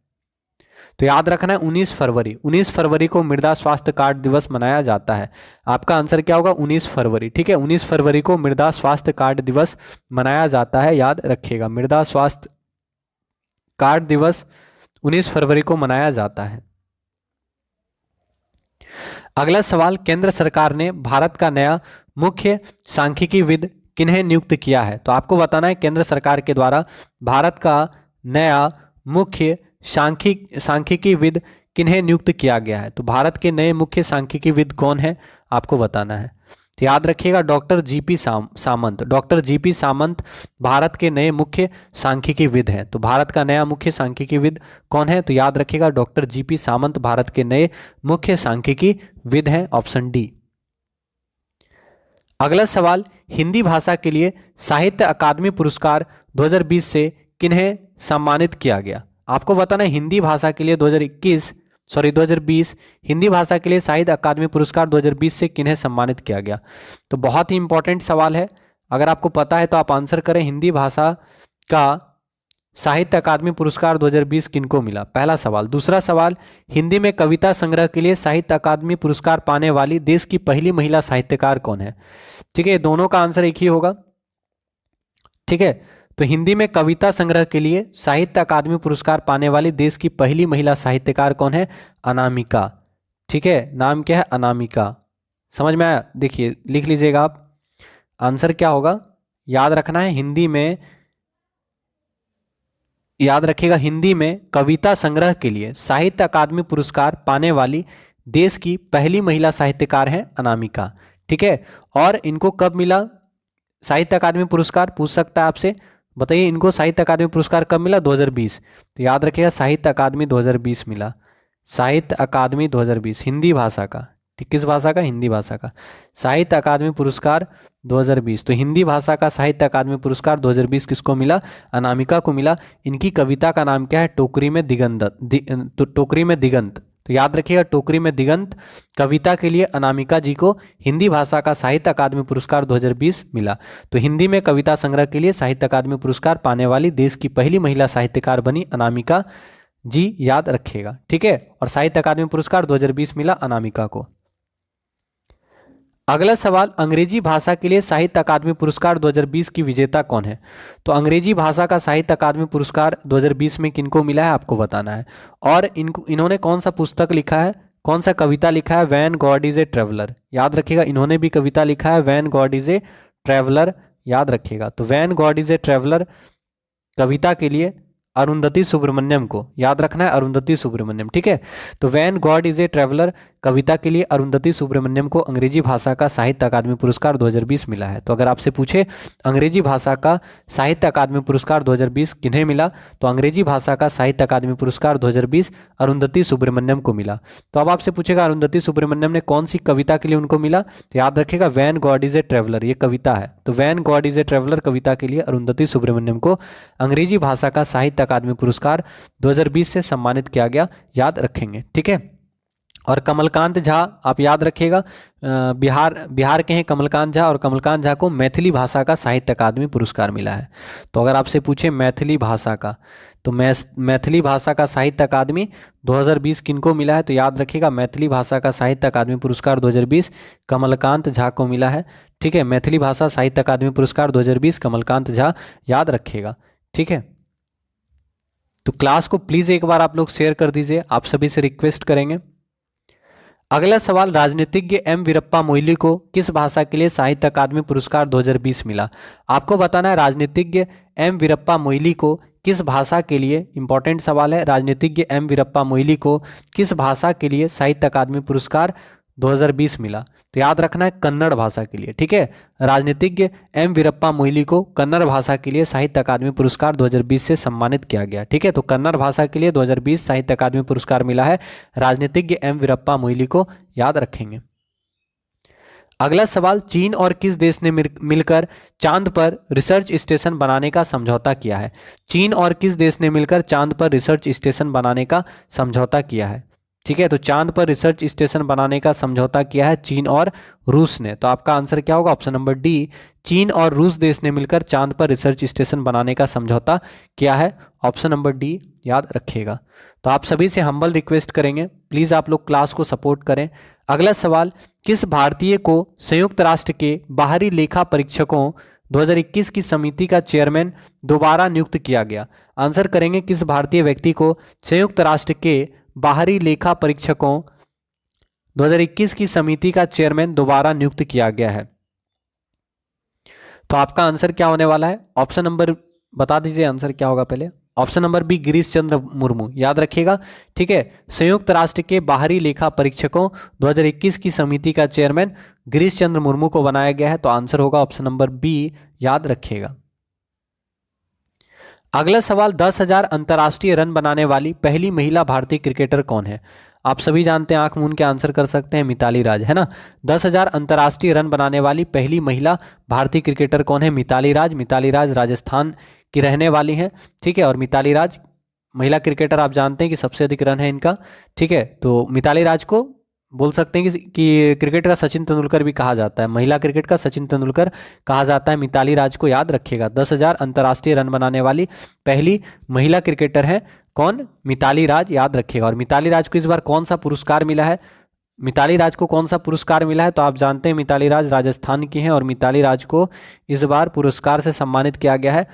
A: तो याद रखना है 19 फरवरी। 19 फरवरी को मृदा स्वास्थ्य कार्ड दिवस मनाया जाता है। आपका आंसर क्या होगा, 19 फरवरी। ठीक है, 19 फरवरी को मृदा स्वास्थ्य कार्ड दिवस मनाया जाता है, याद रखिएगा। मृदा स्वास्थ्य कार्ड दिवस 19 फरवरी को मनाया जाता है। अगला सवाल, केंद्र सरकार ने भारत का नया मुख्य सांख्यिकीविद किन्हें नियुक्त किया है। तो आपको बताना है केंद्र सरकार के द्वारा भारत का नया मुख्य सांख्यिकीविद किन्हें नियुक्त किया गया है। तो भारत के नए मुख्य सांख्यिकीविद कौन है, आपको बताना है। तो याद रखिएगा डॉक्टर जीपी सामंत। डॉक्टर जीपी सामंत भारत के नए मुख्य सांख्यिकीविद हैं। तो भारत का नया मुख्य सांख्यिकीविद कौन है, तो याद रखिएगा डॉक्टर जीपी सामंत भारत के नए मुख्य सांख्यिकीविद हैं, ऑप्शन डी। अगला सवाल, हिंदी भाषा के लिए साहित्य अकादमी पुरस्कार 2020 से किन्हें सम्मानित किया गया। आपको बताना है हिंदी भाषा के लिए 2020 हिंदी भाषा के लिए साहित्य अकादमी पुरस्कार 2020 से किन्हें सम्मानित किया गया। तो बहुत ही इंपॉर्टेंट सवाल है, अगर आपको पता है तो आप आंसर करें। हिंदी भाषा का साहित्य अकादमी पुरस्कार 2020 किनको मिला, पहला सवाल। दूसरा सवाल, हिंदी में कविता संग्रह के लिए साहित्य अकादमी पुरस्कार पाने वाली देश की पहली महिला साहित्यकार कौन है। ठीक है, दोनों का आंसर एक ही होगा। ठीक है, तो हिंदी में कविता संग्रह के लिए साहित्य अकादमी पुरस्कार पाने वाली देश की पहली महिला साहित्यकार कौन है, अनामिका। ठीक है, नाम क्या है, अनामिका। समझ में आया, देखिए लिख लीजिएगा आप, आंसर क्या होगा, याद रखना है हिंदी में, याद रखिएगा हिंदी में कविता संग्रह के लिए साहित्य अकादमी पुरस्कार पाने वाली देश की पहली महिला साहित्यकार हैं अनामिका। ठीक है, और इनको कब मिला साहित्य अकादमी पुरस्कार, पूछ सकता है आपसे, बताइए इनको साहित्य अकादमी पुरस्कार कब मिला, 2020। तो याद रखिएगा साहित्य अकादमी 2020 मिला, साहित्य अकादमी 2020 हिंदी भाषा का। ठीक, किस भाषा का? हिंदी भाषा का। साहित्य अकादमी पुरस्कार 2020, तो हिंदी भाषा का साहित्य अकादमी पुरस्कार 2020 किसको मिला? अनामिका को मिला। इनकी कविता का नाम क्या है? टोकरी में दिगंत। तो टोकरी में दिगंत, तो याद रखिएगा टोकरी में दिगंत कविता के लिए अनामिका जी को हिंदी भाषा का साहित्य अकादमी पुरस्कार 2020 मिला। तो हिंदी में कविता संग्रह के लिए साहित्य अकादमी पुरस्कार पाने वाली देश की पहली महिला साहित्यकार बनी अनामिका जी, याद रखिएगा। ठीक है, और साहित्य अकादमी पुरस्कार 2020 मिला अनामिका को। अगला सवाल, अंग्रेजी भाषा के लिए साहित्य अकादमी पुरस्कार 2020 की विजेता कौन है? तो अंग्रेजी भाषा का साहित्य अकादमी पुरस्कार 2020 में किनको मिला है आपको बताना है। और इन्होंने कौन सा पुस्तक लिखा है, कौन सा कविता लिखा है? When God is a traveller, याद रखिएगा इन्होंने भी कविता लिखा है when God is a traveller, याद रखिएगा। तो when God is a traveller कविता के लिए अरुंधति सुब्रमण्यम को, याद रखना है अरुंधति सुब्रमण्यम। ठीक है, तो when God is a traveller कविता के लिए अरुंधति सुब्रमण्यम को अंग्रेजी भाषा का साहित्य अकादमी पुरस्कार 2020 मिला है। तो अगर आपसे पूछे अंग्रेजी भाषा का साहित्य अकादमी पुरस्कार 2020 किन्हें मिला, तो अंग्रेजी भाषा का साहित्य अकादमी पुरस्कार 2020 अरुंधति सुब्रमण्यम को मिला। तो अब आपसे पूछेगा अरुंधति सुब्रमण्यम ने कौन सी कविता के लिए उनको मिला, तो याद रखिएगा when God is a traveller, ये कविता है। तो when God is a traveller कविता के लिए अरुंधति सुब्रमण्यम को अंग्रेजी भाषा का साहित्य अकादमी पुरस्कार 2020 से सम्मानित किया गया, याद रखेंगे। ठीक है, और कमलकांत झा आप याद रखिएगा, बिहार के हैं कमलकांत झा, और कमलकांत झा को मैथिली भाषा का साहित्य अकादमी पुरस्कार मिला है। तो अगर आपसे पूछे मैथिली भाषा का, तो मैथिली भाषा का साहित्य अकादमी 2020 किनको मिला है, तो याद रखिएगा मैथिली भाषा का साहित्य अकादमी पुरस्कार 2020 कमलकांत झा को मिला है। ठीक है, मैथिली भाषा साहित्य अकादमी पुरस्कार 2020 कमलकांत झा, याद रखिएगा। ठीक है, तो क्लास को प्लीज़ एक बार आप लोग शेयर कर दीजिए, आप सभी से रिक्वेस्ट करेंगे। अगला सवाल, राजनीतिज्ञ एम वीरप्पा मोइली को किस भाषा के लिए साहित्य अकादमी पुरस्कार 2020 मिला? आपको बताना है राजनीतिज्ञ एम वीरप्पा मोइली को किस भाषा के लिए, इंपॉर्टेंट सवाल है, राजनीतिज्ञ एम वीरप्पा मोइली को किस भाषा के लिए साहित्य अकादमी पुरस्कार 2020 मिला? तो याद रखना है कन्नड़ भाषा के लिए। ठीक है, राजनीतिज्ञ एम वीरप्पा मोइली को कन्नड़ भाषा के लिए साहित्य अकादमी पुरस्कार 2020 से सम्मानित किया गया। ठीक है, तो कन्नड़ भाषा के लिए 2020 साहित्य अकादमी पुरस्कार मिला है राजनीतिज्ञ एम वीरप्पा मोइली को, याद रखेंगे। अगला सवाल, चीन और किस देश ने मिलकर चांद पर रिसर्च स्टेशन बनाने का समझौता किया है? चीन और किस देश ने मिलकर चांद पर रिसर्च स्टेशन बनाने का समझौता किया है? ठीक है, तो चांद पर रिसर्च स्टेशन बनाने का समझौता किया है चीन और रूस ने। तो आपका आंसर क्या होगा? ऑप्शन नंबर डी, चीन और रूस देश ने मिलकर चांद पर रिसर्च स्टेशन बनाने का समझौता किया है, ऑप्शन नंबर डी, याद रखिएगा। तो आप सभी से हम्बल रिक्वेस्ट करेंगे, प्लीज़ आप लोग क्लास को सपोर्ट करें। अगला सवाल, किस भारतीय को संयुक्त राष्ट्र के बाहरी लेखा परीक्षकों 2021 की समिति का चेयरमैन दोबारा नियुक्त किया गया? आंसर करेंगे, किस भारतीय व्यक्ति को संयुक्त राष्ट्र के बाहरी लेखा परीक्षकों 2021 की समिति का चेयरमैन दोबारा नियुक्त किया गया है? तो आपका आंसर क्या होने वाला है? ऑप्शन नंबर बता दीजिए, आंसर क्या होगा पहले? Option number B, Girish Chandra Murmu, याद रखिएगा। ठीक है, संयुक्त राष्ट्र के बाहरी लेखा परीक्षकों 2021 की समिति का चेयरमैन गिरीश चंद्र मुर्मू को बनाया गया है, तो आंसर होगा ऑप्शन नंबर बी, याद रखिएगा। अगला सवाल, 10,000 अंतर्राष्ट्रीय रन बनाने वाली पहली महिला भारतीय क्रिकेटर कौन है? आप सभी जानते हैं, आंख मूंद के आंसर कर सकते हैं, मिताली राज, है ना। 10,000 अंतर्राष्ट्रीय रन बनाने वाली पहली महिला भारतीय क्रिकेटर कौन है? मिताली राज। मिताली राज राजस्थान की रहने वाली हैं। ठीक है, और मिताली राज महिला क्रिकेटर, आप जानते हैं कि सबसे अधिक रन है इनका। ठीक है, तो मिताली राज को बोल सकते हैं कि क्रिकेट का सचिन तेंदुलकर भी कहा जाता है, महिला क्रिकेट का सचिन तेंदुलकर कहा जाता है। मिताली राज को याद रखिएगा, 10,000 अंतर्राष्ट्रीय रन बनाने वाली पहली महिला क्रिकेटर है कौन? मिताली राज, याद रखिएगा। और मिताली राज को इस बार कौन सा पुरस्कार मिला है? मिताली राज को कौन सा पुरस्कार मिला है? तो आप जानते हैं मिताली राज राजस्थान की हैं, और मिताली राज को इस बार पुरस्कार से सम्मानित किया गया है,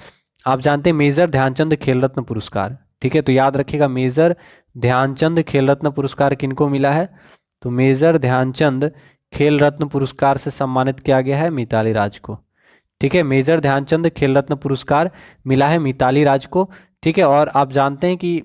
A: आप जानते हैं मेजर ध्यानचंद खेल रत्न पुरस्कार। ठीक है, तो याद रखिएगा मेजर ध्यानचंद खेल रत्न पुरस्कार किनको मिला है? तो मेजर ध्यानचंद खेल रत्न पुरस्कार से सम्मानित किया गया है मिताली राज को। ठीक है, मेजर ध्यानचंद खेल रत्न पुरस्कार मिला है मिताली राज को। ठीक है, और आप जानते हैं कि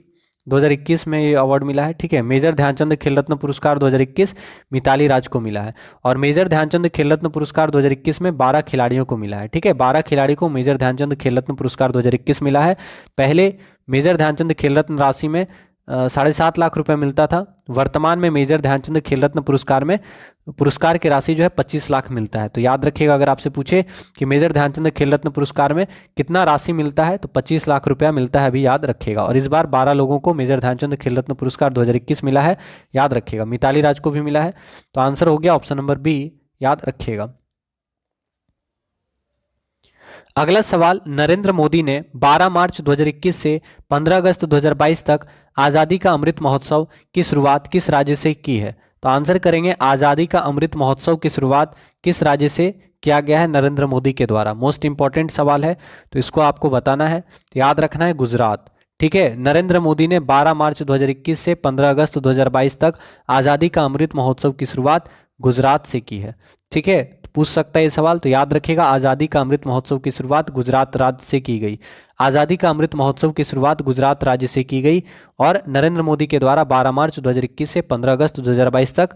A: 2021 में ये अवार्ड मिला है। ठीक है, मेजर ध्यानचंद खेल रत्न पुरस्कार 2021 मिताली राज को मिला है, और मेजर ध्यानचंद खेल रत्न पुरस्कार 2021 में 12 खिलाड़ियों को मिला है। ठीक है, 12 खिलाड़ी को मेजर ध्यानचंद खेल रत्न पुरस्कार 2021 मिला है। पहले मेजर ध्यानचंद खेल रत्न राशि में 7.5 लाख रुपए मिलता था। वर्तमान में मेजर ध्यानचंद खेल रत्न पुरस्कार की राशि जो है 25 लाख मिलता है। तो याद रखिएगा, अगर आपसे पूछे कि मेजर ध्यानचंद खेल रत्न पुरस्कार में कितना राशि मिलता है तो 25 लाख रुपया मिलता है, अभी याद रखिएगा। और इस बार 12 लोगों को मेजर ध्यानचंद खेल रत्न पुरस्कार 2021 मिला है, याद रखिएगा। मिताली राज को भी मिला है। तो आंसर हो गया ऑप्शन नंबर बी, याद रखिएगा। अगला सवाल, नरेंद्र मोदी ने 12 मार्च 2021 से 15 अगस्त 2022 तक आज़ादी का अमृत महोत्सव की शुरुआत किस राज्य से की है? तो आंसर करेंगे आज़ादी का अमृत महोत्सव की शुरुआत किस राज्य से किया गया है? नरेंद्र मोदी के द्वारा। मोस्ट इंपॉर्टेंट सवाल है, तो इसको आपको बताना है। तो याद रखना है गुजरात। ठीक है, नरेंद्र मोदी ने 12 मार्च 2021 से 15 अगस्त 2022 तक आज़ादी का अमृत महोत्सव की शुरुआत गुजरात से की है। ठीक है, पूछ सकता है ये सवाल, तो याद रखिएगा आज़ादी का अमृत महोत्सव की शुरुआत गुजरात राज्य से की गई। आज़ादी का अमृत महोत्सव की शुरुआत गुजरात राज्य से की गई और नरेंद्र मोदी के द्वारा 12 मार्च 2021 से 15 अगस्त 2022 तक,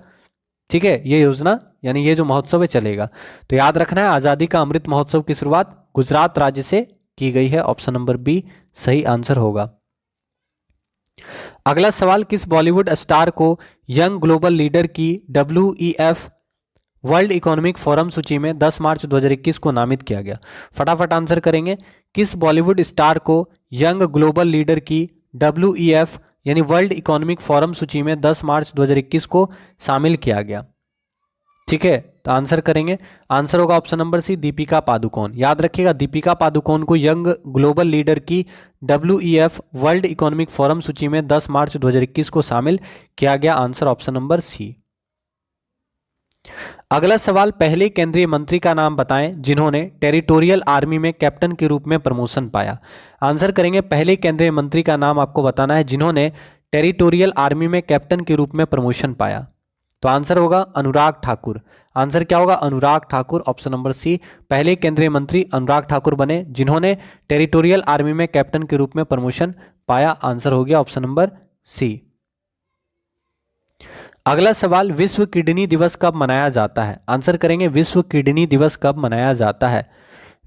A: ठीक है, ये योजना यानी ये जो महोत्सव है चलेगा। तो याद रखना है आज़ादी का अमृत महोत्सव की शुरुआत गुजरात राज्य से की गई है। ऑप्शन नंबर बी सही आंसर होगा। अगला सवाल, किस बॉलीवुड स्टार को यंग ग्लोबल लीडर की WEF वर्ल्ड इकोनॉमिक फोरम सूची में 10 मार्च 2021 को नामित किया गया? फटाफट आंसर करेंगे। किस बॉलीवुड स्टार को यंग ग्लोबल लीडर की WEF यानी वर्ल्ड इकोनॉमिक फोरम सूची में 10 मार्च 2021 को शामिल किया गया? ठीक है, तो आंसर करेंगे, आंसर होगा option number C, Deepika Padukone. याद रखिएगा, दीपिका पादुकोण को यंग ग्लोबल लीडर की WEF वर्ल्ड इकोनॉमिक फोरम सूची में 10 मार्च 2021 को शामिल किया गया। Answer option number C. अगला सवाल, पहले केंद्रीय मंत्री का नाम बताएं जिन्होंने टेरिटोरियल आर्मी में कैप्टन के रूप में प्रमोशन पाया। आंसर करेंगे, पहले केंद्रीय मंत्री का नाम आपको बताना है जिन्होंने टेरिटोरियल आर्मी में कैप्टन के रूप में प्रमोशन पाया। तो आंसर होगा अनुराग ठाकुर। आंसर क्या होगा? अनुराग ठाकुर। ऑप्शन नंबर सी, पहले केंद्रीय मंत्री अनुराग ठाकुर बने जिन्होंने टेरिटोरियल आर्मी में कैप्टन के रूप में प्रमोशन पाया। आंसर हो गया ऑप्शन नंबर सी। अगला सवाल, विश्व किडनी दिवस कब मनाया जाता है? आंसर करेंगे, विश्व किडनी दिवस कब मनाया जाता है?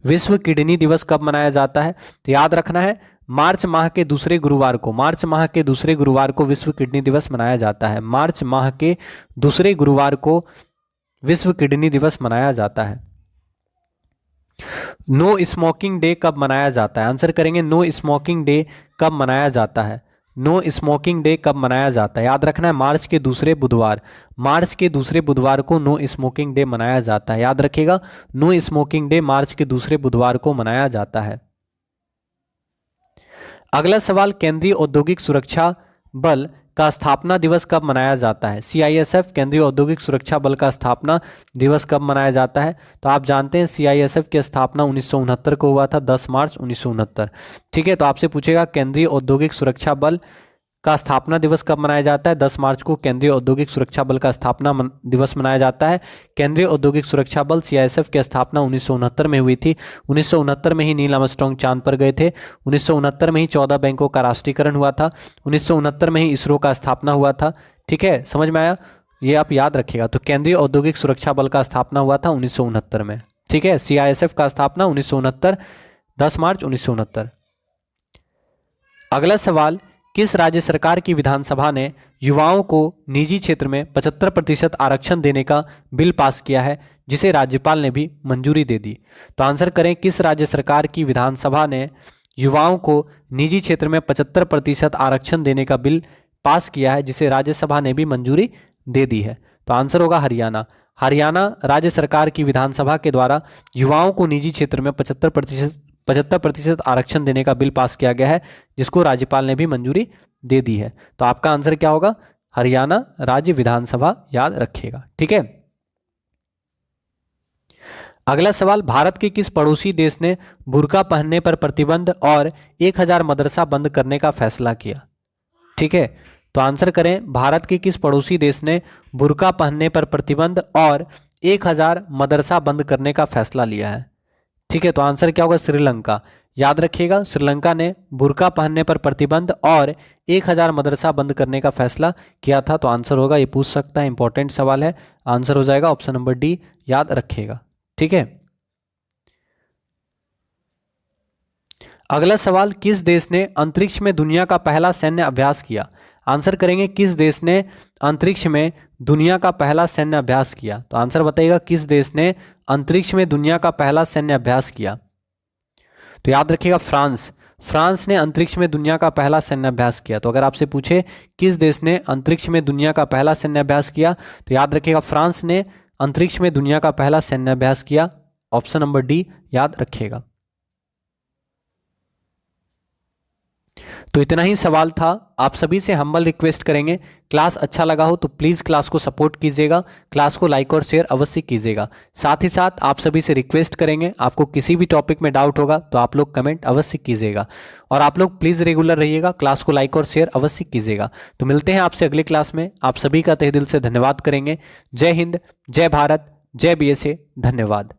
A: विश्व किडनी दिवस कब मनाया जाता है? तो याद रखना है मार्च माह के दूसरे गुरुवार को, मार्च माह के दूसरे गुरुवार को विश्व किडनी दिवस मनाया जाता है। मार्च माह के दूसरे गुरुवार को विश्व किडनी दिवस मनाया जाता है। नो स्मोकिंग डे कब मनाया जाता है? आंसर करेंगे, नो स्मोकिंग डे कब मनाया जाता है? नो स्मोकिंग डे कब मनाया जाता है? याद रखना है मार्च के दूसरे बुधवार, मार्च के दूसरे बुधवार को नो स्मोकिंग डे मनाया जाता है। याद रखिएगा, नो स्मोकिंग डे मार्च के दूसरे बुधवार को मनाया जाता है। अगला सवाल, केंद्रीय औद्योगिक सुरक्षा बल का स्थापना दिवस कब मनाया जाता है? CISF केंद्रीय औद्योगिक सुरक्षा बल का स्थापना दिवस कब मनाया जाता है? तो आप जानते हैं CISF की स्थापना 1969 को हुआ था, 10 मार्च 1969। ठीक है, तो आपसे पूछेगा केंद्रीय औद्योगिक सुरक्षा बल का स्थापना दिवस कब मनाया जाता है? 10 मार्च को केंद्रीय औद्योगिक सुरक्षा बल का स्थापना दिवस मनाया जाता है। केंद्रीय औद्योगिक सुरक्षा बल CISF की स्थापना 1969 में हुई थी। 1969 में ही नील आर्मस्ट्रांग चांद पर गए थे। 1969 में ही 14 बैंकों का राष्ट्रीयकरण हुआ था। 1969 में ही इसरो का स्थापना हुआ था। ठीक है, समझ में आया? ये आप याद रखिएगा। तो केंद्रीय औद्योगिक सुरक्षा बल का स्थापना हुआ था 1969 में। ठीक है, CISF का स्थापना 1969, 10 मार्च 1969। अगला सवाल, किस राज्य सरकार की विधानसभा ने युवाओं को निजी क्षेत्र में 75% आरक्षण देने का बिल पास किया है जिसे राज्यपाल ने भी मंजूरी दे दी? तो आंसर करें, किस राज्य सरकार की विधानसभा ने युवाओं को निजी क्षेत्र में 75% आरक्षण देने का बिल पास किया है जिसे राज्यसभा ने भी मंजूरी दे दी है? तो आंसर होगा हरियाणा। हरियाणा राज्य सरकार की विधानसभा के द्वारा युवाओं को निजी क्षेत्र में 75% आरक्षण देने का बिल पास किया गया है जिसको राज्यपाल ने भी मंजूरी दे दी है। तो आपका आंसर क्या होगा? हरियाणा राज्य विधानसभा, याद रखिएगा। ठीक है, अगला सवाल, भारत के किस पड़ोसी देश ने बुर्का पहनने पर प्रतिबंध और 1000 मदरसा बंद करने का फैसला किया? ठीक है, तो आंसर करें, भारत के किस पड़ोसी देश ने बुर्का पहनने पर प्रतिबंध और 1000 मदरसा बंद करने का फैसला लिया है? ठीक है, तो आंसर क्या होगा? श्रीलंका। याद रखिएगा, श्रीलंका ने बुर्का पहनने पर प्रतिबंध और 1000 मदरसा बंद करने का फैसला किया था। तो आंसर होगा, ये पूछ सकता है, इंपॉर्टेंट सवाल है, आंसर हो जाएगा ऑप्शन नंबर डी, याद रखिएगा। ठीक है, अगला सवाल, किस देश ने अंतरिक्ष में दुनिया का पहला सैन्य अभ्यास किया? आंसर करेंगे किस देश ने अंतरिक्ष में दुनिया का पहला सैन्य अभ्यास किया। तो आंसर बताइएगा किस देश ने अंतरिक्ष में दुनिया का पहला सैन्य अभ्यास किया। तो याद रखिएगा फ्रांस। फ्रांस ने अंतरिक्ष में दुनिया का पहला सैन्य अभ्यास किया। तो अगर आपसे पूछे किस देश ने अंतरिक्ष में दुनिया का पहला सैन्य अभ्यास किया, तो याद रखिएगा फ्रांस ने अंतरिक्ष में दुनिया का पहला सैन्य अभ्यास किया। ऑप्शन नंबर डी याद रखिएगा। तो इतना ही सवाल था। आप सभी से हम्बल रिक्वेस्ट करेंगे, क्लास अच्छा लगा हो तो प्लीज़ क्लास को सपोर्ट कीजिएगा, क्लास को लाइक और शेयर अवश्य कीजिएगा। साथ ही साथ आप सभी से रिक्वेस्ट करेंगे, आपको किसी भी टॉपिक में डाउट होगा तो आप लोग कमेंट अवश्य कीजिएगा। और आप लोग प्लीज़ रेगुलर रहिएगा, क्लास को लाइक और शेयर अवश्य कीजिएगा। तो मिलते हैं आपसे अगले क्लास में। आप सभी का तहे दिल से धन्यवाद करेंगे। जय हिंद, जय भारत, जय BSA। धन्यवाद।